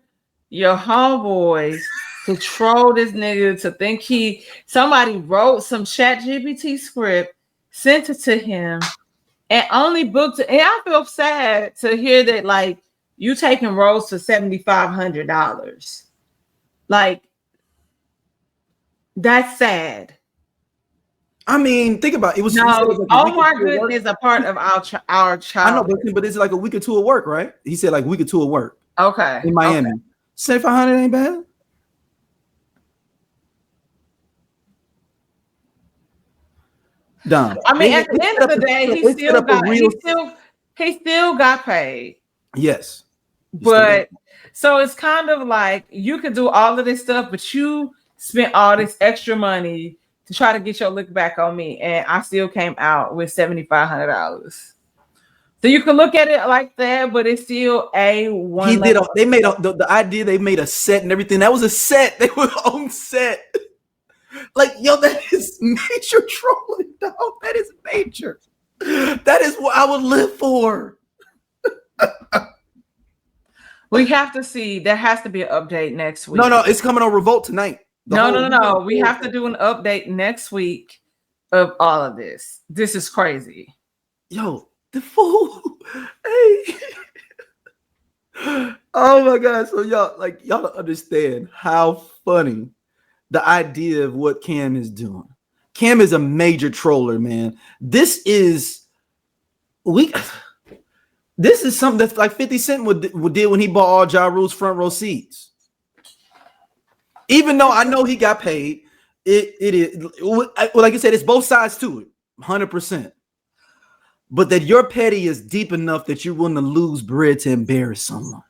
your homeboys to troll this nigga to think somebody wrote some ChatGPT script, sent it to him, and only booked it. And I feel sad to hear that, like, you taking roles for $7,500. Like, that's sad. I mean, think about it. It was Omar Gooding is a part of our child. I know, but it's like a week or two of work, right? He said like a week or two of work. Okay. In Miami. Okay. $7,500 ain't bad. Done. I mean, at the end of the day, he still got paid. Yes. But so it's kind of like you could do all of this stuff, but you spent all this extra money to try to get your look back on me, and I still came out with $7,500. So you can look at it like that, but it's still one. He did. They made the idea. They made a set and everything. That was a set. They were on set. Like, yo, that is major trolling, dog. That is major. That is what I would live for. We have to see. There has to be an update next week. No, it's coming on Revolt tonight. No. We have to do an update next week of all of this. This is crazy. Yo, the fool. Hey. Oh my God. So y'all don't understand how funny the idea of what Cam is doing. Cam is a major troller, man. This is something that's like 50 Cent would did when he bought all Ja Rule's front row seats. Even though I know he got paid, it is like you said, it's both sides to it, 100%. But that your petty is deep enough that you're willing to lose bread to embarrass someone.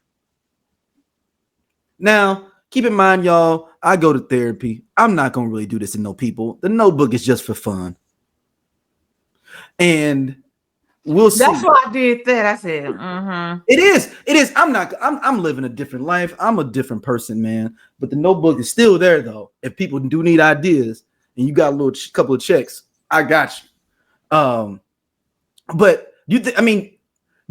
Now, keep in mind, y'all, I go to therapy. I'm not gonna really do this to no people. The Notebook is just for fun, and we'll see. That's why I did that. I said, It is. I'm living a different life. I'm a different person, man. But the Notebook is still there, though. If people do need ideas and you got a little couple of checks, I got you. But do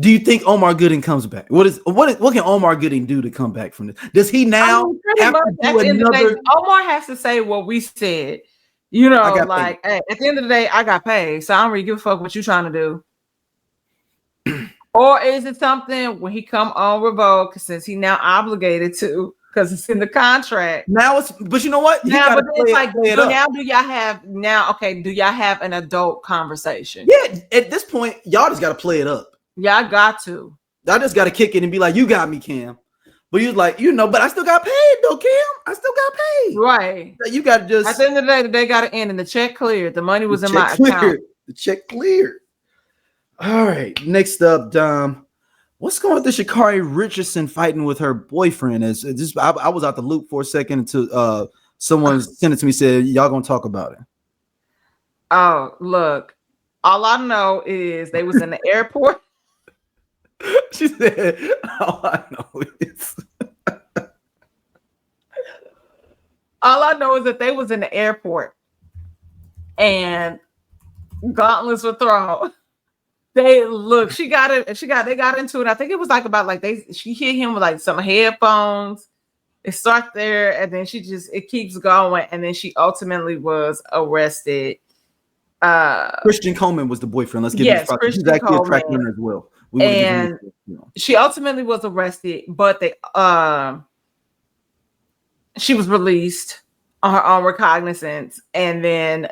you think Omar Gooding comes back? What can Omar Gooding do to come back from this? Does he now have to do another? Omar has to say what we said. You know, like, hey, at the end of the day, I got paid, so I don't really give a fuck what you trying to do. Or is it something when he come on Revolt, since he now obligated to, because it's in the contract. But you know what? Do y'all have an adult conversation? Yeah, at this point, y'all just got to play it up. Y'all got to. I just got to kick it and be like, you got me, Cam. But he was like, but I still got paid though, Cam. I still got paid. Right. So you got to just. At the end of the day, the day got to end and the check cleared. The money was in my account. The check cleared. All right. Next up, Dom. What's going on with the Sha'carri Richardson fighting with her boyfriend? I was out the loop for a second until someone sent it to me, said, y'all going to talk about it. Oh, look. All I know is they was in the airport. She said, all I know is that they was in the airport and gauntlets were thrown. They got into it. I think it was she hit him with like some headphones. It starts there and then it keeps going and then she ultimately was arrested. Christian Coleman was the boyfriend. Let's give him a He's actually a track runner as well. She ultimately was arrested, but she was released on her own recognizance, and then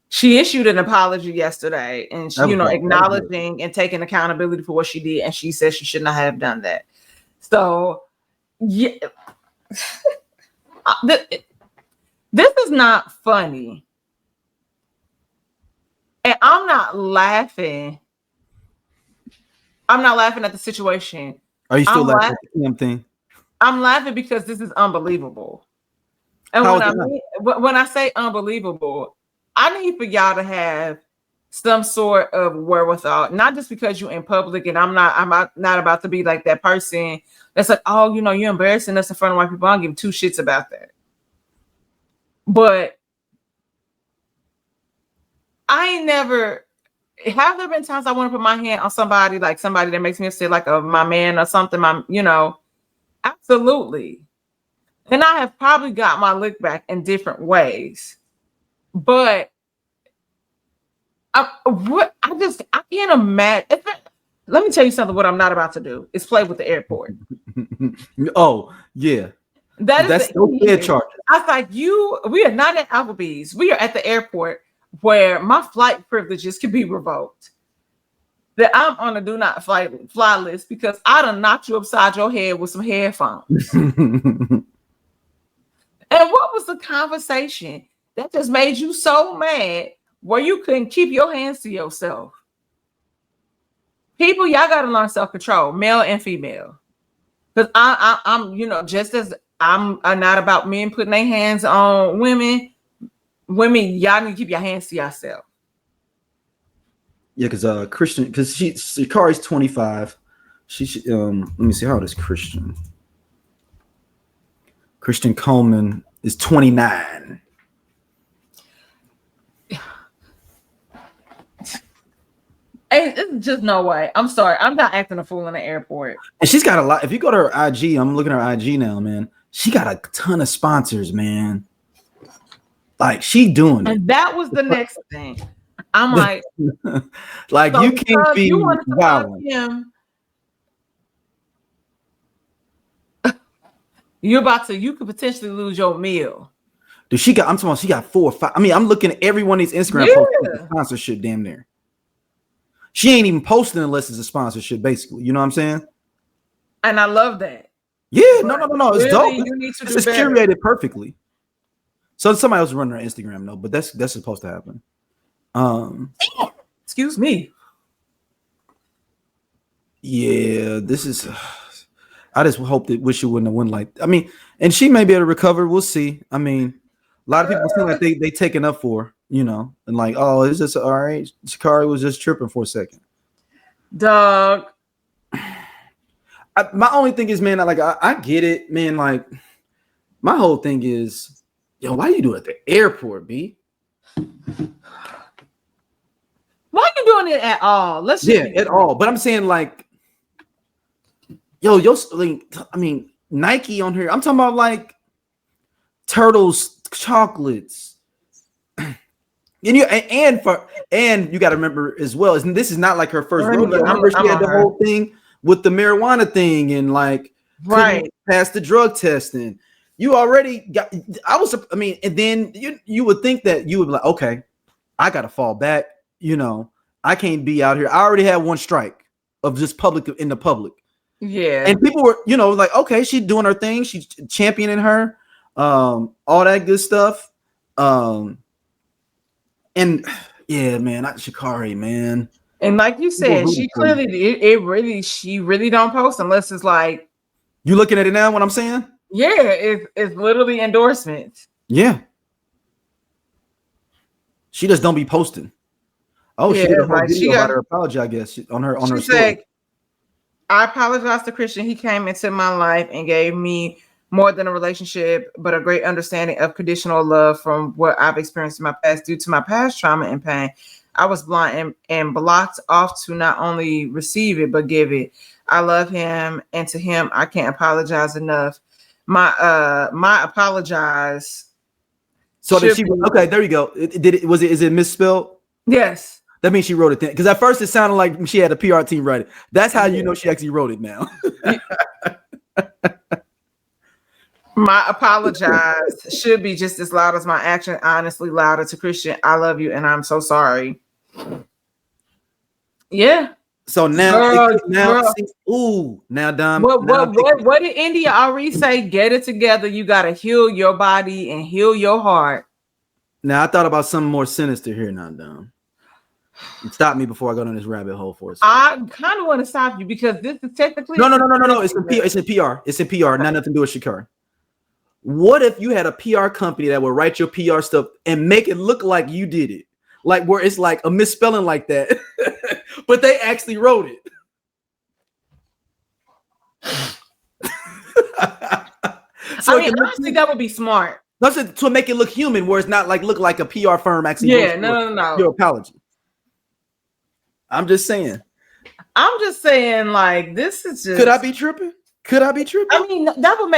she issued an apology yesterday, and she, acknowledging and taking accountability for what she did, and she said she should not have done that. So, yeah, this is not funny, and I'm not laughing. I'm not laughing at the situation. Are you still laughing at the damn thing? I'm laughing because this is unbelievable. And when I say unbelievable, I need for y'all to have some sort of wherewithal, not just because you're in public, and I'm not about to be like that person that's like, oh, you're embarrassing us in front of white people. I don't give two shits about that. But I ain't never. Have there been times I want to put my hand on somebody, like somebody that makes me upset, like my man or something? Absolutely. And I have probably got my lick back in different ways. But I can't imagine. Let me tell you something. What I'm not about to do is play with the airport. Oh yeah, that's no fair charge. I was like, we are not at Applebee's. We are at the airport where my flight privileges can be revoked. That I'm on a do not fly list because I done knocked you upside your head with some headphones. And what was the conversation that just made you so mad where you couldn't keep your hands to yourself? People, y'all gotta learn self-control, male and female. Because I'm just as I'm not about men putting their hands on women, y'all need to keep your hands to yourself. Yeah, because Sha'carri's 25. Let me see, how old is Christian? Christian Coleman is 29. It's just no way. I'm sorry. I'm not acting a fool in the airport. And she's got a lot. If you go to her IG, I'm looking at her IG now, man. She got a ton of sponsors, man. Like, she doing it. And that was the next thing. I'm like, like, so you can't be violent. You could potentially lose your meal. Dude, she got 4 or 5. I mean, I'm looking at every one of these Instagram posts with sponsorship damn near. She ain't even posting unless it's a sponsorship, basically. You know what I'm saying? And I love that. Yeah, no. It's really dope. It's curated perfectly. So somebody else running her Instagram, though, but that's supposed to happen. Excuse me. Yeah, this is. I just wish it wouldn't have won. Like, I mean, and she may be able to recover. We'll see. I mean, a lot of people seem like they taking up for her, and like, oh, it's just all right. Sha'carri was just tripping for a second. Dog. My only thing is, man, I get it, man. Like, my whole thing is, why you do it at the airport, B? Why are you doing it at all? At all. But I'm saying, like, Nike on here. I'm talking about like Turtles chocolates. And you got to remember as well, this is not like her first rodeo. Remember, she had the whole thing with the marijuana thing and like pass the drug testing. You already got. And then you would think that you would be like, okay, I got to fall back. I can't be out here. I already had one strike of just in the public. Yeah. And people were, like, okay, she's doing her thing. She's championing her, all that good stuff. And yeah, man, not Sha'carri, man. And like you said, she clearly, she really don't post unless it's like. You looking at it now, what I'm saying? Yeah, it's literally endorsements. Yeah. She just don't be posting. Oh, she did a whole video about her apology, I guess, on her story. I apologize to Christian. He came into my life and gave me more than a relationship, but a great understanding of conditional love from what I've experienced in my past due to my past trauma and pain. I was blind and blocked off to not only receive it, but give it. I love him, and to him, I can't apologize enough. My apologize. So did she? Okay, there you go. Is it misspelled? Yes. That means she wrote it then. Because at first it sounded like she had a PR team write it. That's how you know she actually wrote it now. My apologize should be just as loud as my action. Honestly, louder to Christian. I love you, and I'm so sorry. Yeah. So now, Girl. now, Dom. What did India Ari say? Get it together. You gotta heal your body and heal your heart. Now I thought about something more sinister here. Now, Dom. Stop me before I go down this rabbit hole for a second. I kind of want to stop you because this is technically no. It's in PR. It's in PR. Not nothing to do with Sha'carri. What if you had a PR company that would write your PR stuff and make it look like you did it? Like where it's like a misspelling like that, but they actually wrote it. So honestly, that would be smart. That's to make it look human, where it's not like look like a PR firm actually. Yeah, no. Your apology. I'm just saying, like this is just. Could I be tripping? I mean, that would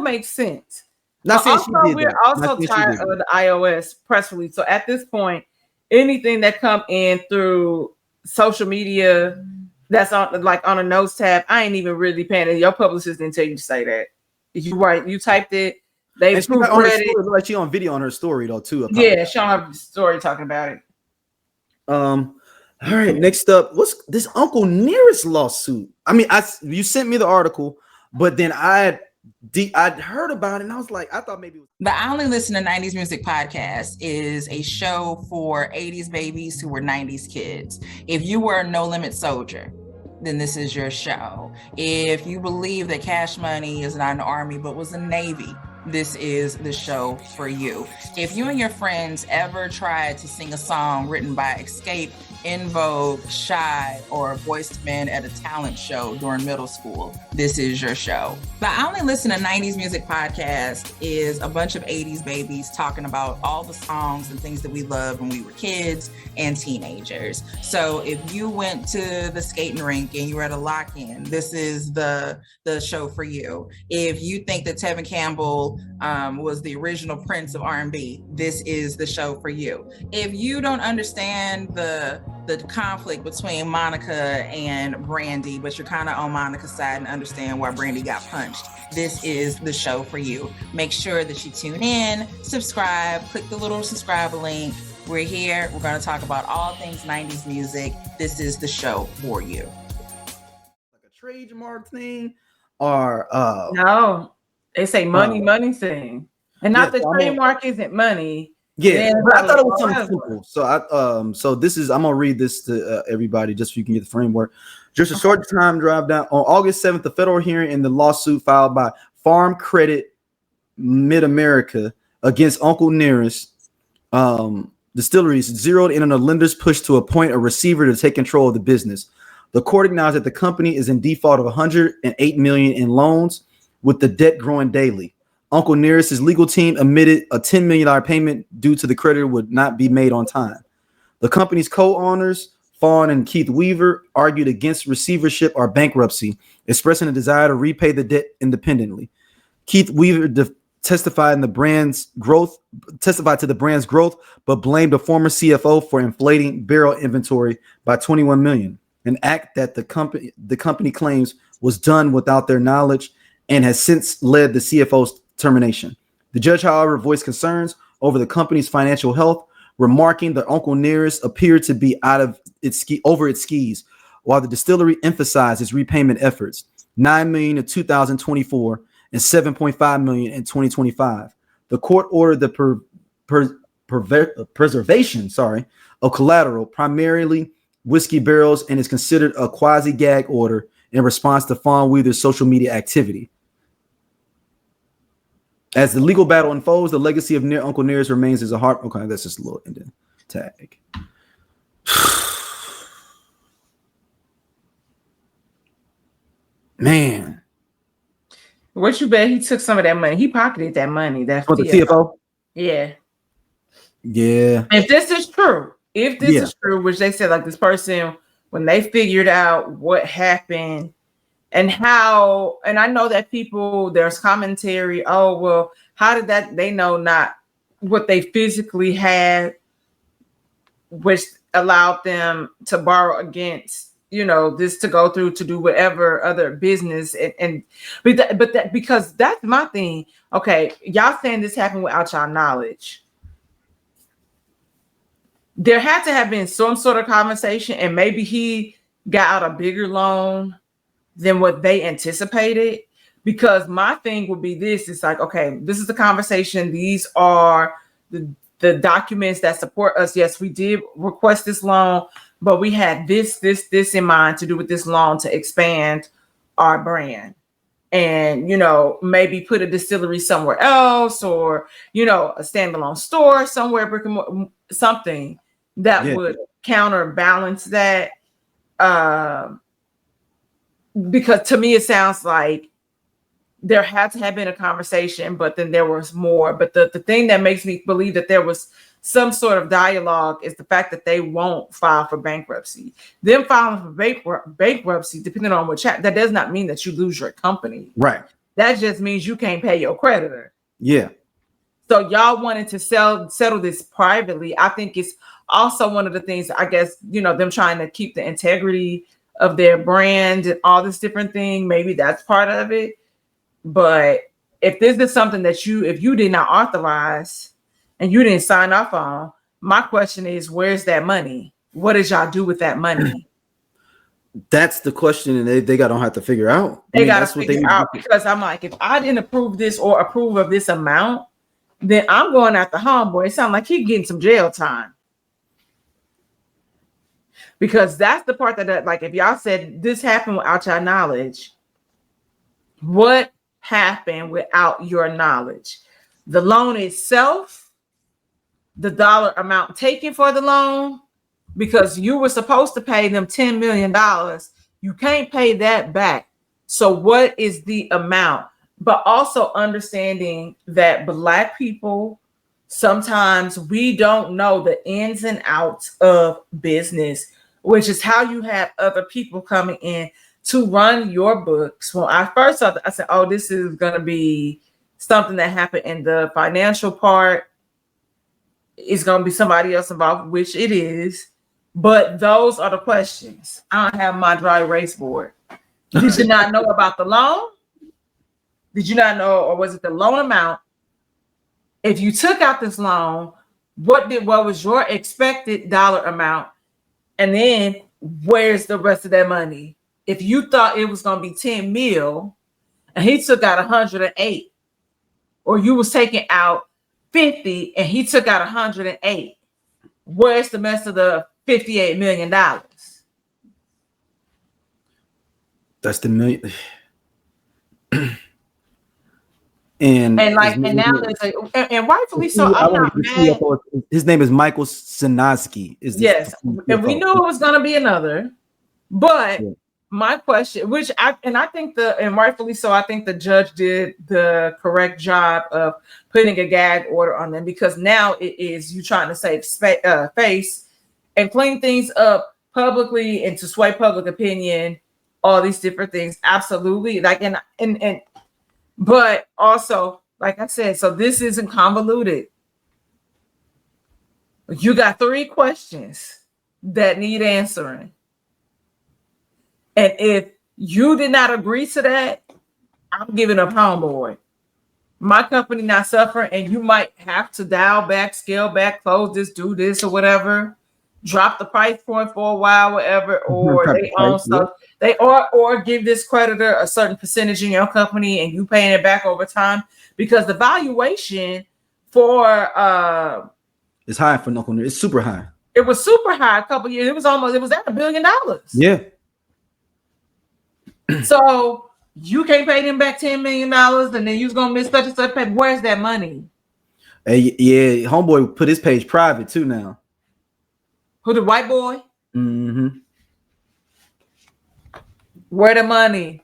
make sense. Not saying also, we're also tired of the iOS press release. So at this point, anything that come in through social media that's on a notes tab, I ain't even really paying it. Your publicist didn't tell you to say that. You typed it. They proofread it. Like she on video on her story though too. Yeah, she on her story talking about it. All right, next up, what's this Uncle Nearest lawsuit? I mean, you sent me the article, but then I'd heard about it and I was like, I thought maybe it was. The I Only Listen to 90s Music podcast is a show for 80s babies who were 90s kids. If you were a No Limit soldier, then this is your show. If you believe that Cash Money is not an army but was a Navy, this is the show for you. If you and your friends ever tried to sing a song written by Escape, In Vogue, Shy, or Boyz II Men at a talent show during middle school, this is your show. The I Only Listen to 90s Music podcast is a bunch of 80s babies talking about all the songs and things that we loved when we were kids and teenagers. So if you went to the skating rink and you were at a lock-in, this is the show for you. If you think that Tevin Campbell was the original Prince of R&B, this is the show for you. If you don't understand the conflict between Monica and Brandy, but you're kind of on Monica's side and understand why Brandy got punched, this is the show for you. Make sure that you tune in, subscribe, click the little subscribe link. We're here. We're going to talk about all things 90s music. This is the show for you. Like a trademark thing or no. They say money thing. And not the trademark isn't money. Yeah, but I thought it was something simple. So so this is, I'm gonna read this to everybody just so you can get the framework. Just a short time drive down on August 7th, the federal hearing in the lawsuit filed by Farm Credit Mid-America against Uncle Nearest Distilleries zeroed in on a lender's push to appoint a receiver to take control of the business. The court acknowledged that the company is in default of $108 million in loans, with the debt growing daily. Uncle Nearest's legal team admitted a $10 million payment due to the creditor would not be made on time. The company's co-owners, Fawn and Keith Weaver, argued against receivership or bankruptcy, expressing a desire to repay the debt independently. Keith Weaver testified to the brand's growth, but blamed the former CFO for inflating barrel inventory by $21 million, an act that the company claims was done without their knowledge and has since led the CFO's termination. The judge, however, voiced concerns over the company's financial health, remarking that Uncle Nearest appeared to be over its skis, while the distillery emphasized its repayment efforts, $9 million in 2024 and $7.5 million in 2025. The court ordered the preservation of collateral, primarily whiskey barrels, and is considered a quasi-gag order in response to Fawn Weaver's social media activity. As the legal battle unfolds, the legacy of Uncle Nearest remains as a heart. Okay, that's just a little indent tag. Man, what you bet he took some of that money? He pocketed that money. That's for the CFO. Yeah. If this is true, which they said, like, this person, when they figured out what happened. And how, and I know that there's commentary, oh, well, how did that, they know not what they physically had, which allowed them to borrow against this to go through to do whatever other business but because that's my thing. Okay, y'all saying this happened without y'all knowledge. There had to have been some sort of conversation, and maybe he got out a bigger loan than what they anticipated. Because my thing would be this: it's like, okay, this is the conversation. These are the documents that support us. Yes, we did request this loan, but we had this in mind to do with this loan to expand our brand. And, maybe put a distillery somewhere else, or, a standalone store somewhere, brick and mortar, something that would counterbalance that. Because to me, it sounds like there had to have been a conversation, but then there was more. But the thing that makes me believe that there was some sort of dialogue is the fact that they won't file for bankruptcy. Them filing for bankruptcy, depending on what that does not mean that you lose your company. Right. That just means you can't pay your creditor. Yeah. So y'all wanted to settle this privately. I think it's also one of the things, I guess, them trying to keep the integrity of their brand and all this different thing. Maybe that's part of it. But if this is something that if you did not authorize and you didn't sign off on, my question is, where's that money? What did y'all do with that money? That's the question, and they don't have to figure out. They got to figure out, because I'm like, if I didn't approve this or approve of this amount, then I'm going after homeboy. It sounds like he's getting some jail time. Because that's the part that, like, if y'all said this happened without your knowledge, what happened without your knowledge? The loan itself, the dollar amount taken for the loan, because you were supposed to pay them $10 million. You can't pay that back. So what is the amount? But also understanding that Black people, sometimes we don't know the ins and outs of business, which is how you have other people coming in to run your books. When I first saw that, I said, oh, this is going to be something that happened in the financial part. It's going to be somebody else involved, which it is. But those are the questions. I don't have my dry erase board. Did you not know about the loan? Did you not know, or was it the loan amount? If you took out this loan, what was your expected dollar amount? And then where's the rest of that money? If you thought it was going to be 10 mil and he took out 108, or you was taking out 50 and he took out 108, where's the rest of the $58 million? That's the million. and now there's and rightfully so. I'm not mad. His name is Michael Sinaski. Yes, and we knew it was going to be another, but my question, I think and rightfully so, I think the judge did the correct job of putting a gag order on them, because now it is you trying to save face and clean things up publicly and to sway public opinion, all these different things. Absolutely, like and but also, like I said, so this isn't convoluted. You got 3 questions that need answering. And if you did not agree to that, I'm giving up homeboy. My company not suffering, and you might have to dial back, scale back, close this, do this, or whatever. Drop the price point for a while, whatever, or they own stuff. They or give this creditor a certain percentage in your company and you paying it back over time, because the valuation for it's high for Knuckle. It's super high. It was super high a couple years. It was at $1 billion. Yeah. So you can't pay them back $10 million, and then you're gonna miss such and such pay. Where's that money? Hey, yeah, homeboy put his page private too now. Who, the white boy? Mm-hmm. Where the money?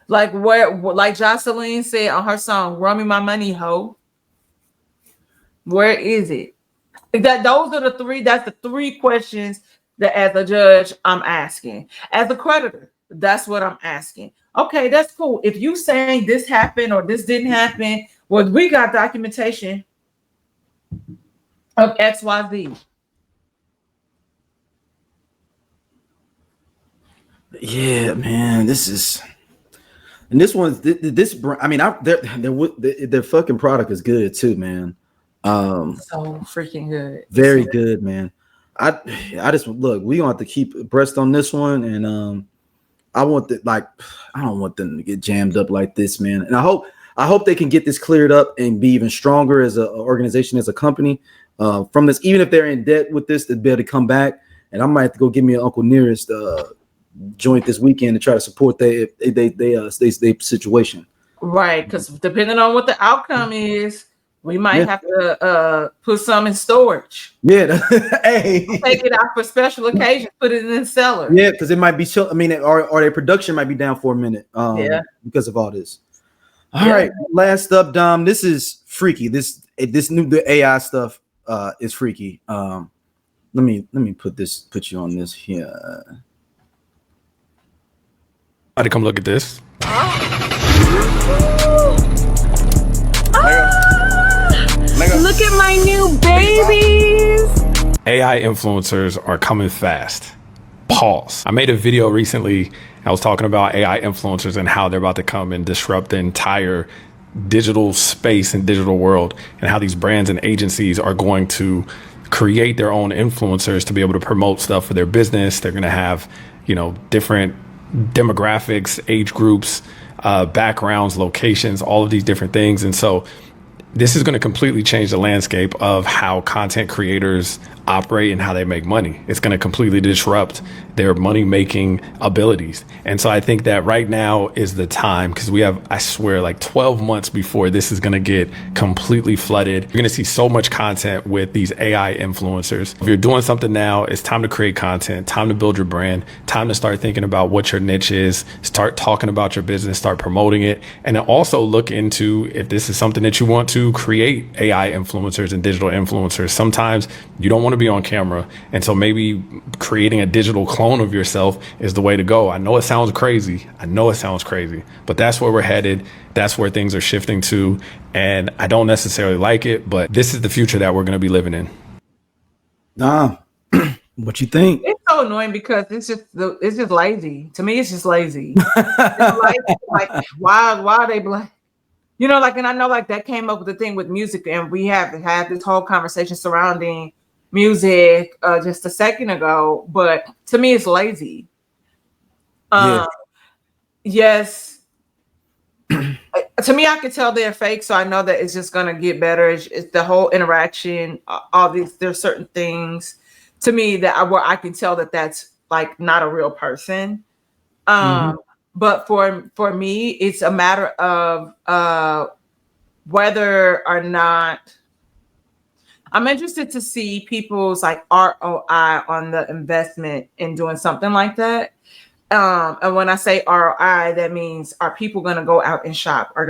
Like Jocelyn said on her song, "Run me my money, ho." Where is it? Those are the 3. That's the 3 questions that, as a judge, I'm asking. As a creditor, that's what I'm asking. Okay, that's cool. If you saying this happened or this didn't happen, well, we got documentation of XYZ. Yeah, man, this is. And this one's this. I mean, their fucking product is good too, man. So freaking good. Very good, man. I just look. We gonna have to keep abreast on this one, and I want that. Like, I don't want them to get jammed up like this, man. And I hope they can get this cleared up and be even stronger as an organization, as a company, from this. Even if they're in debt with this, they'd be able to come back. And I might have to go give me an Uncle Nearest joint this weekend to try to support their situation. Right, because depending on what the outcome is, we might have to put some in storage. Yeah, hey, take it out for special occasions, put it in the cellar. Yeah, because it might be. I mean, or their production might be down for a minute. Because of all this. All right, last up, Dom. This is freaky. The AI stuff is freaky. Let me put you on this here. I had to come look at this. Look at my new babies. AI influencers are coming fast. Pause. I made a video recently. I was talking about AI influencers and how they're about to come and disrupt the entire digital space and digital world, and how these brands and agencies are going to create their own influencers to be able to promote stuff for their business. They're going to have, different demographics, age groups, backgrounds, locations, all of these different things. And so this is going to completely change the landscape of how content creators operate and how they make money. It's going to completely disrupt their money-making abilities. And so I think that right now is the time, because we have, I swear, like 12 months before this is going to get completely flooded. You're going to see so much content with these AI influencers. If you're doing something now, it's time to create content, time to build your brand, time to start thinking about what your niche is, start talking about your business, start promoting it, and then also look into if this is something that you want to create AI influencers and digital influencers. Sometimes you don't want to be on camera, and so maybe creating a digital clone of yourself is the way to go. I know it sounds crazy, but that's where we're headed. That's where things are shifting to, and I don't necessarily like it, but this is the future that we're going to be living in. Nah, what you think? It's so annoying because it's just lazy. To me, it's just lazy. It's like why are they black? And I know that came up with the thing with music, and we have had this whole conversation surrounding music just a second ago, but to me it's lazy. Yes. To me, I can tell they're fake, so I know that it's just gonna get better. It's the whole interaction, all these. There's certain things to me where I can tell that that's like not a real person. But for me, it's a matter of whether or not I'm interested to see people's like ROI on the investment in doing something like that. And when I say ROI, that means, are people going to go out and shop? Are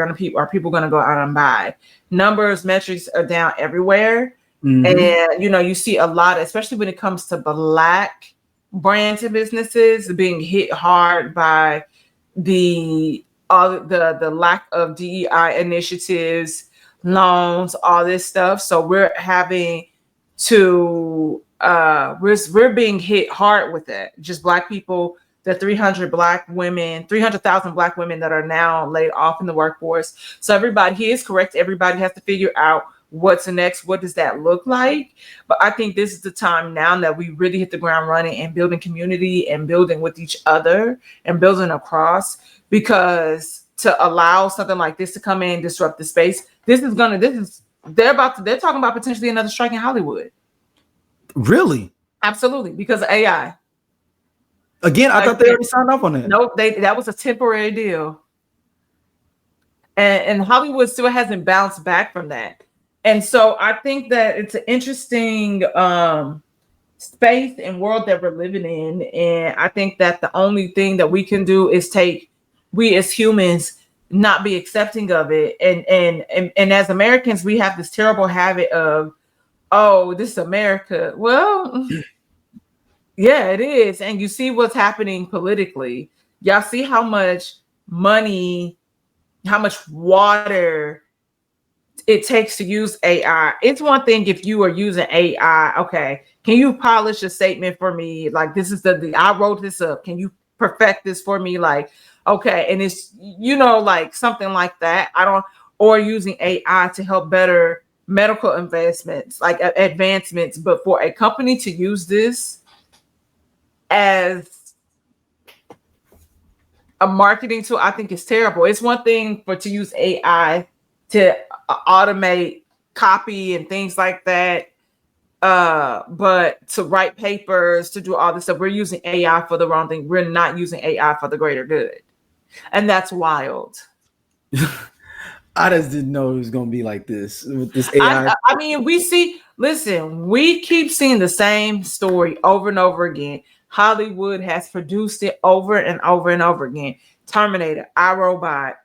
people going to go out and buy? Numbers, metrics are down everywhere. And, you see a lot, especially when it comes to Black brands and businesses being hit hard by the lack of DEI initiatives, loans, all this stuff. So we're having to we're being hit hard with it. Just Black people, the 300,000 Black women that are now laid off in the workforce. So he is correct. Everybody has to figure out what's next. What does that look like? But I think this is the time now that we really hit the ground running and building community and building with each other and building across, because to allow something like this to come in and disrupt the space, they're talking about potentially another strike in Hollywood. Really? Absolutely. Because of AI. Again, I thought they already signed off on that. Nope, that was a temporary deal. And Hollywood still hasn't bounced back from that. And so I think that it's an interesting space and world that we're living in. And I think that the only thing that we can do is we as humans not be accepting of it. And as Americans, we have this terrible habit of, oh, this is America. Well, yeah, it is. And you see what's happening politically. Y'all see how much money, how much water it takes to use AI. It's one thing if you are using AI. Okay, can you polish a statement for me? Like, this is I wrote this up. Can you perfect this for me. Like, okay, and it's, you know, like something like that. Or using AI to help better medical investments, like advancements. But for a company to use this as a marketing tool, I think it's terrible. It's one thing to use AI to automate copy and things like that. But to write papers, to do all this stuff, we're using AI for the wrong thing. We're not using AI for the greater good. And that's wild. I just didn't know it was going to be like this with this AI. I mean, we keep seeing the same story over and over again. Hollywood has produced it over and over and over again. Terminator, iRobot,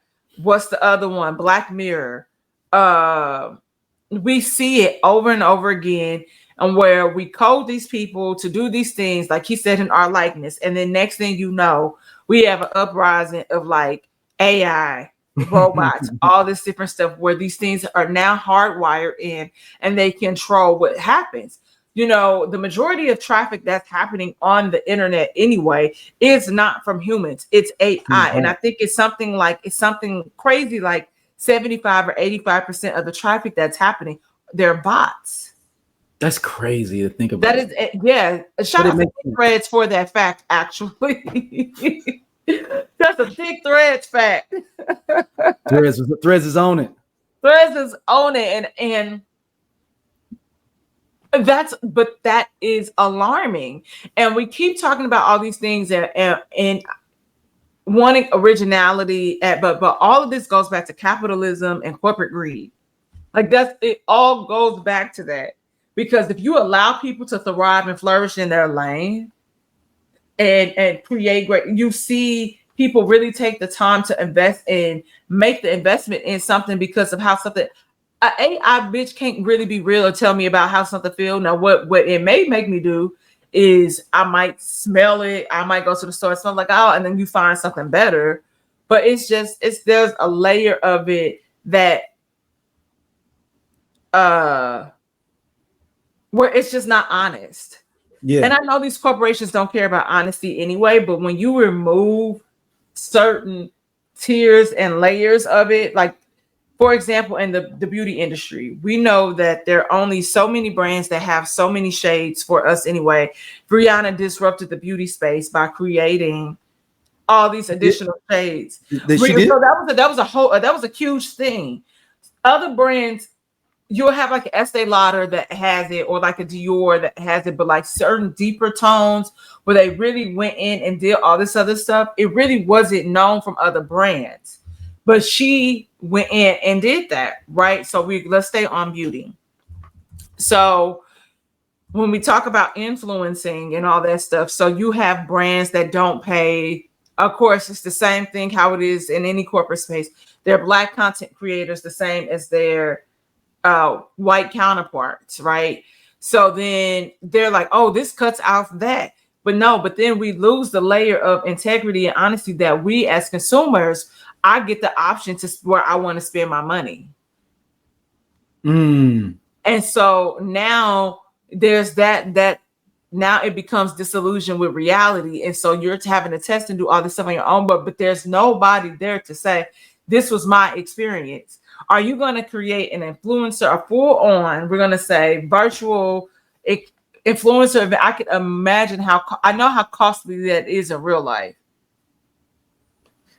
what's the other one? Black Mirror. We see it over and over again, and where we code these people to do these things, like he said, in our likeness. And then next thing you know, we have an uprising of like AI, robots, all this different stuff where these things are now hardwired in and they control what happens. You know, the majority of traffic that's happening on the internet anyway is not from humans. It's AI. Mm-hmm. And I think it's something crazy, like 75 or 85% of the traffic that's happening, they're bots. That's crazy to think about. That is, yeah. Shout out to Threads for that fact, actually. That's a thick Threads fact. Threads is on it. Threads is on it, and that is alarming. And we keep talking about all these things and wanting originality, but all of this goes back to capitalism and corporate greed. Like it all goes back to that. Because if you allow people to thrive and flourish in their lane and create great, you see people really take the time to invest and make the investment in something because of how something. An AI bitch can't really be real or tell me about how something feels. Now, what it may make me do is I might smell it. I might go to the store and smell like, oh, and then you find something better. But there's a layer of it that where it's just not honest. Yeah. And I know these corporations don't care about honesty anyway, but when you remove certain tiers and layers of it, like, for example, in the beauty industry, we know that there are only so many brands that have so many shades for us anyway. Rihanna disrupted the beauty space by creating all these additional shades. So that was a huge thing. Other brands, you'll have like an Estee Lauder that has it, or like a Dior that has it, but like certain deeper tones where they really went in and did all this other stuff, it really wasn't known from other brands. But she went in and did that, right? So let's stay on beauty. So when we talk about influencing and all that stuff, so you have brands that don't pay. Of course, it's the same thing how it is in any corporate space. They're Black content creators, the same as their white counterparts, right? So then they're like, oh, this cuts out that. But then we lose the layer of integrity and honesty that we as consumers, I get the option to where I want to spend my money. And so now there's that now it becomes disillusion with reality. And so you're having to test and do all this stuff on your own, but there's nobody there to say, this was my experience. Are you going to create an influencer, a full on, we're going to say virtual influencer event? I could imagine I know how costly that is in real life.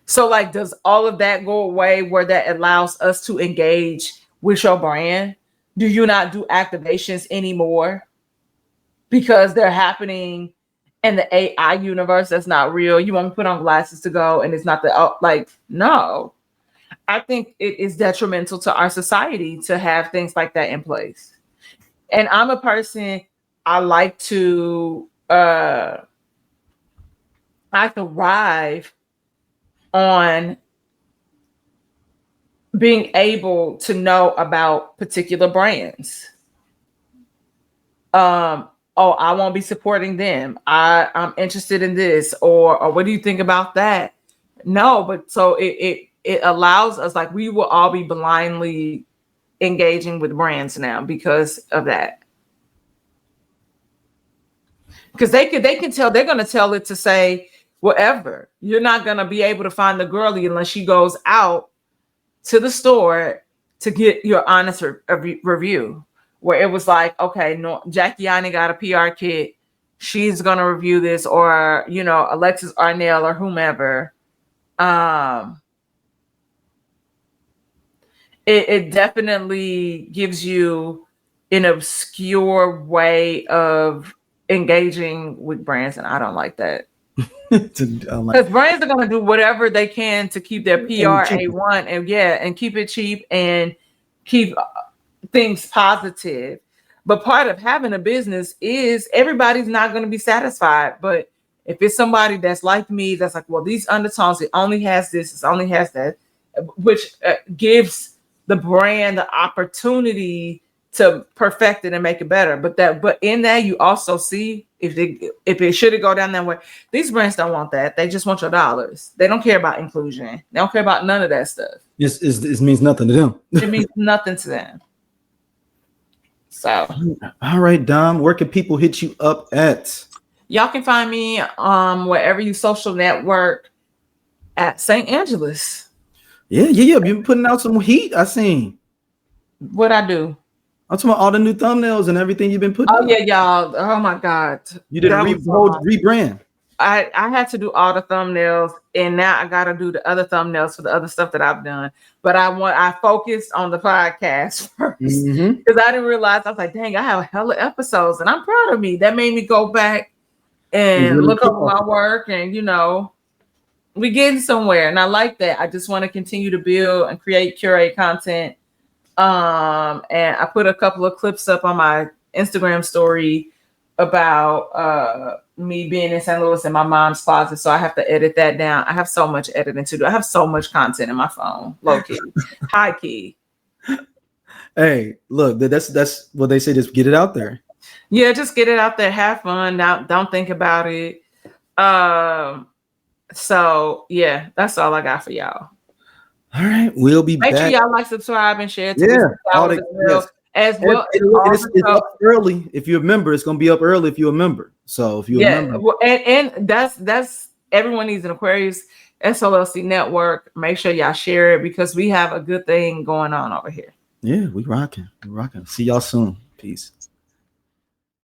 So like, does all of that go away where that allows us to engage with your brand? Do you not do activations anymore because they're happening in the AI universe that's not real? You want to put on glasses to go and it's not no. I think it is detrimental to our society to have things like that in place. And I'm a person, I like to I thrive on being able to know about particular brands. I won't be supporting them. I'm interested in this, or what do you think about that? No, but so it allows us, like, we will all be blindly engaging with brands now because of that. Because they can tell, they're going to tell it to say, whatever. You're not gonna be able to find the girly unless she goes out to the store to get your honest review. Where it was like, okay, no, Jackie Yanni got a PR kit. She's gonna review this, or Alexis Arnell or whomever. It definitely gives you an obscure way of engaging with brands, and I don't like that. Because brands are gonna do whatever they can to keep their PR A1 and keep it cheap and keep things positive. But part of having a business is everybody's not going to be satisfied. But if it's somebody that's like me, that's like, well, these undertones, it only has this, it only has that, which gives the brand the opportunity to perfect it and make it better. But in that, you also see if it should go down that way. These brands don't want that. They just want your dollars. They don't care about inclusion. They don't care about none of that stuff. It means nothing to them. It means nothing to them. So, all right, Dom, where can people hit you up at? Y'all can find me wherever you social network at St. Angeles. Yeah. You've been putting out some heat. I seen. What I do? I'm talking about all the new thumbnails and everything you've been putting. Oh yeah, y'all. Oh my God. You did a rebrand. I had to do all the thumbnails, and now I gotta do the other thumbnails for the other stuff that I've done. But I focused on the podcast first because I didn't realize. I was like, dang, I have hella episodes, and I'm proud of me. That made me go back and look over my work, and we getting somewhere, and I like that. I just want to continue to build and curate content. And I put a couple of clips up on my Instagram story about me being in St. Louis in my mom's closet, so I have to edit that down. I have so much editing to do. I have so much content in my phone, low key, high key. Hey, look, that's what they say. Just get it out there. Yeah, just get it out there. Have fun. Now, don't think about it. So yeah, that's all I got for y'all. All right, we'll be back. Make sure y'all like, subscribe, and share. As well, it's up early. If you're a member, it's gonna be up early if you're a member. So if you're a member, and that's everyone needs an Aquarius SOLC Network. Make sure y'all share it because we have a good thing going on over here. Yeah, we rocking. See y'all soon. Peace.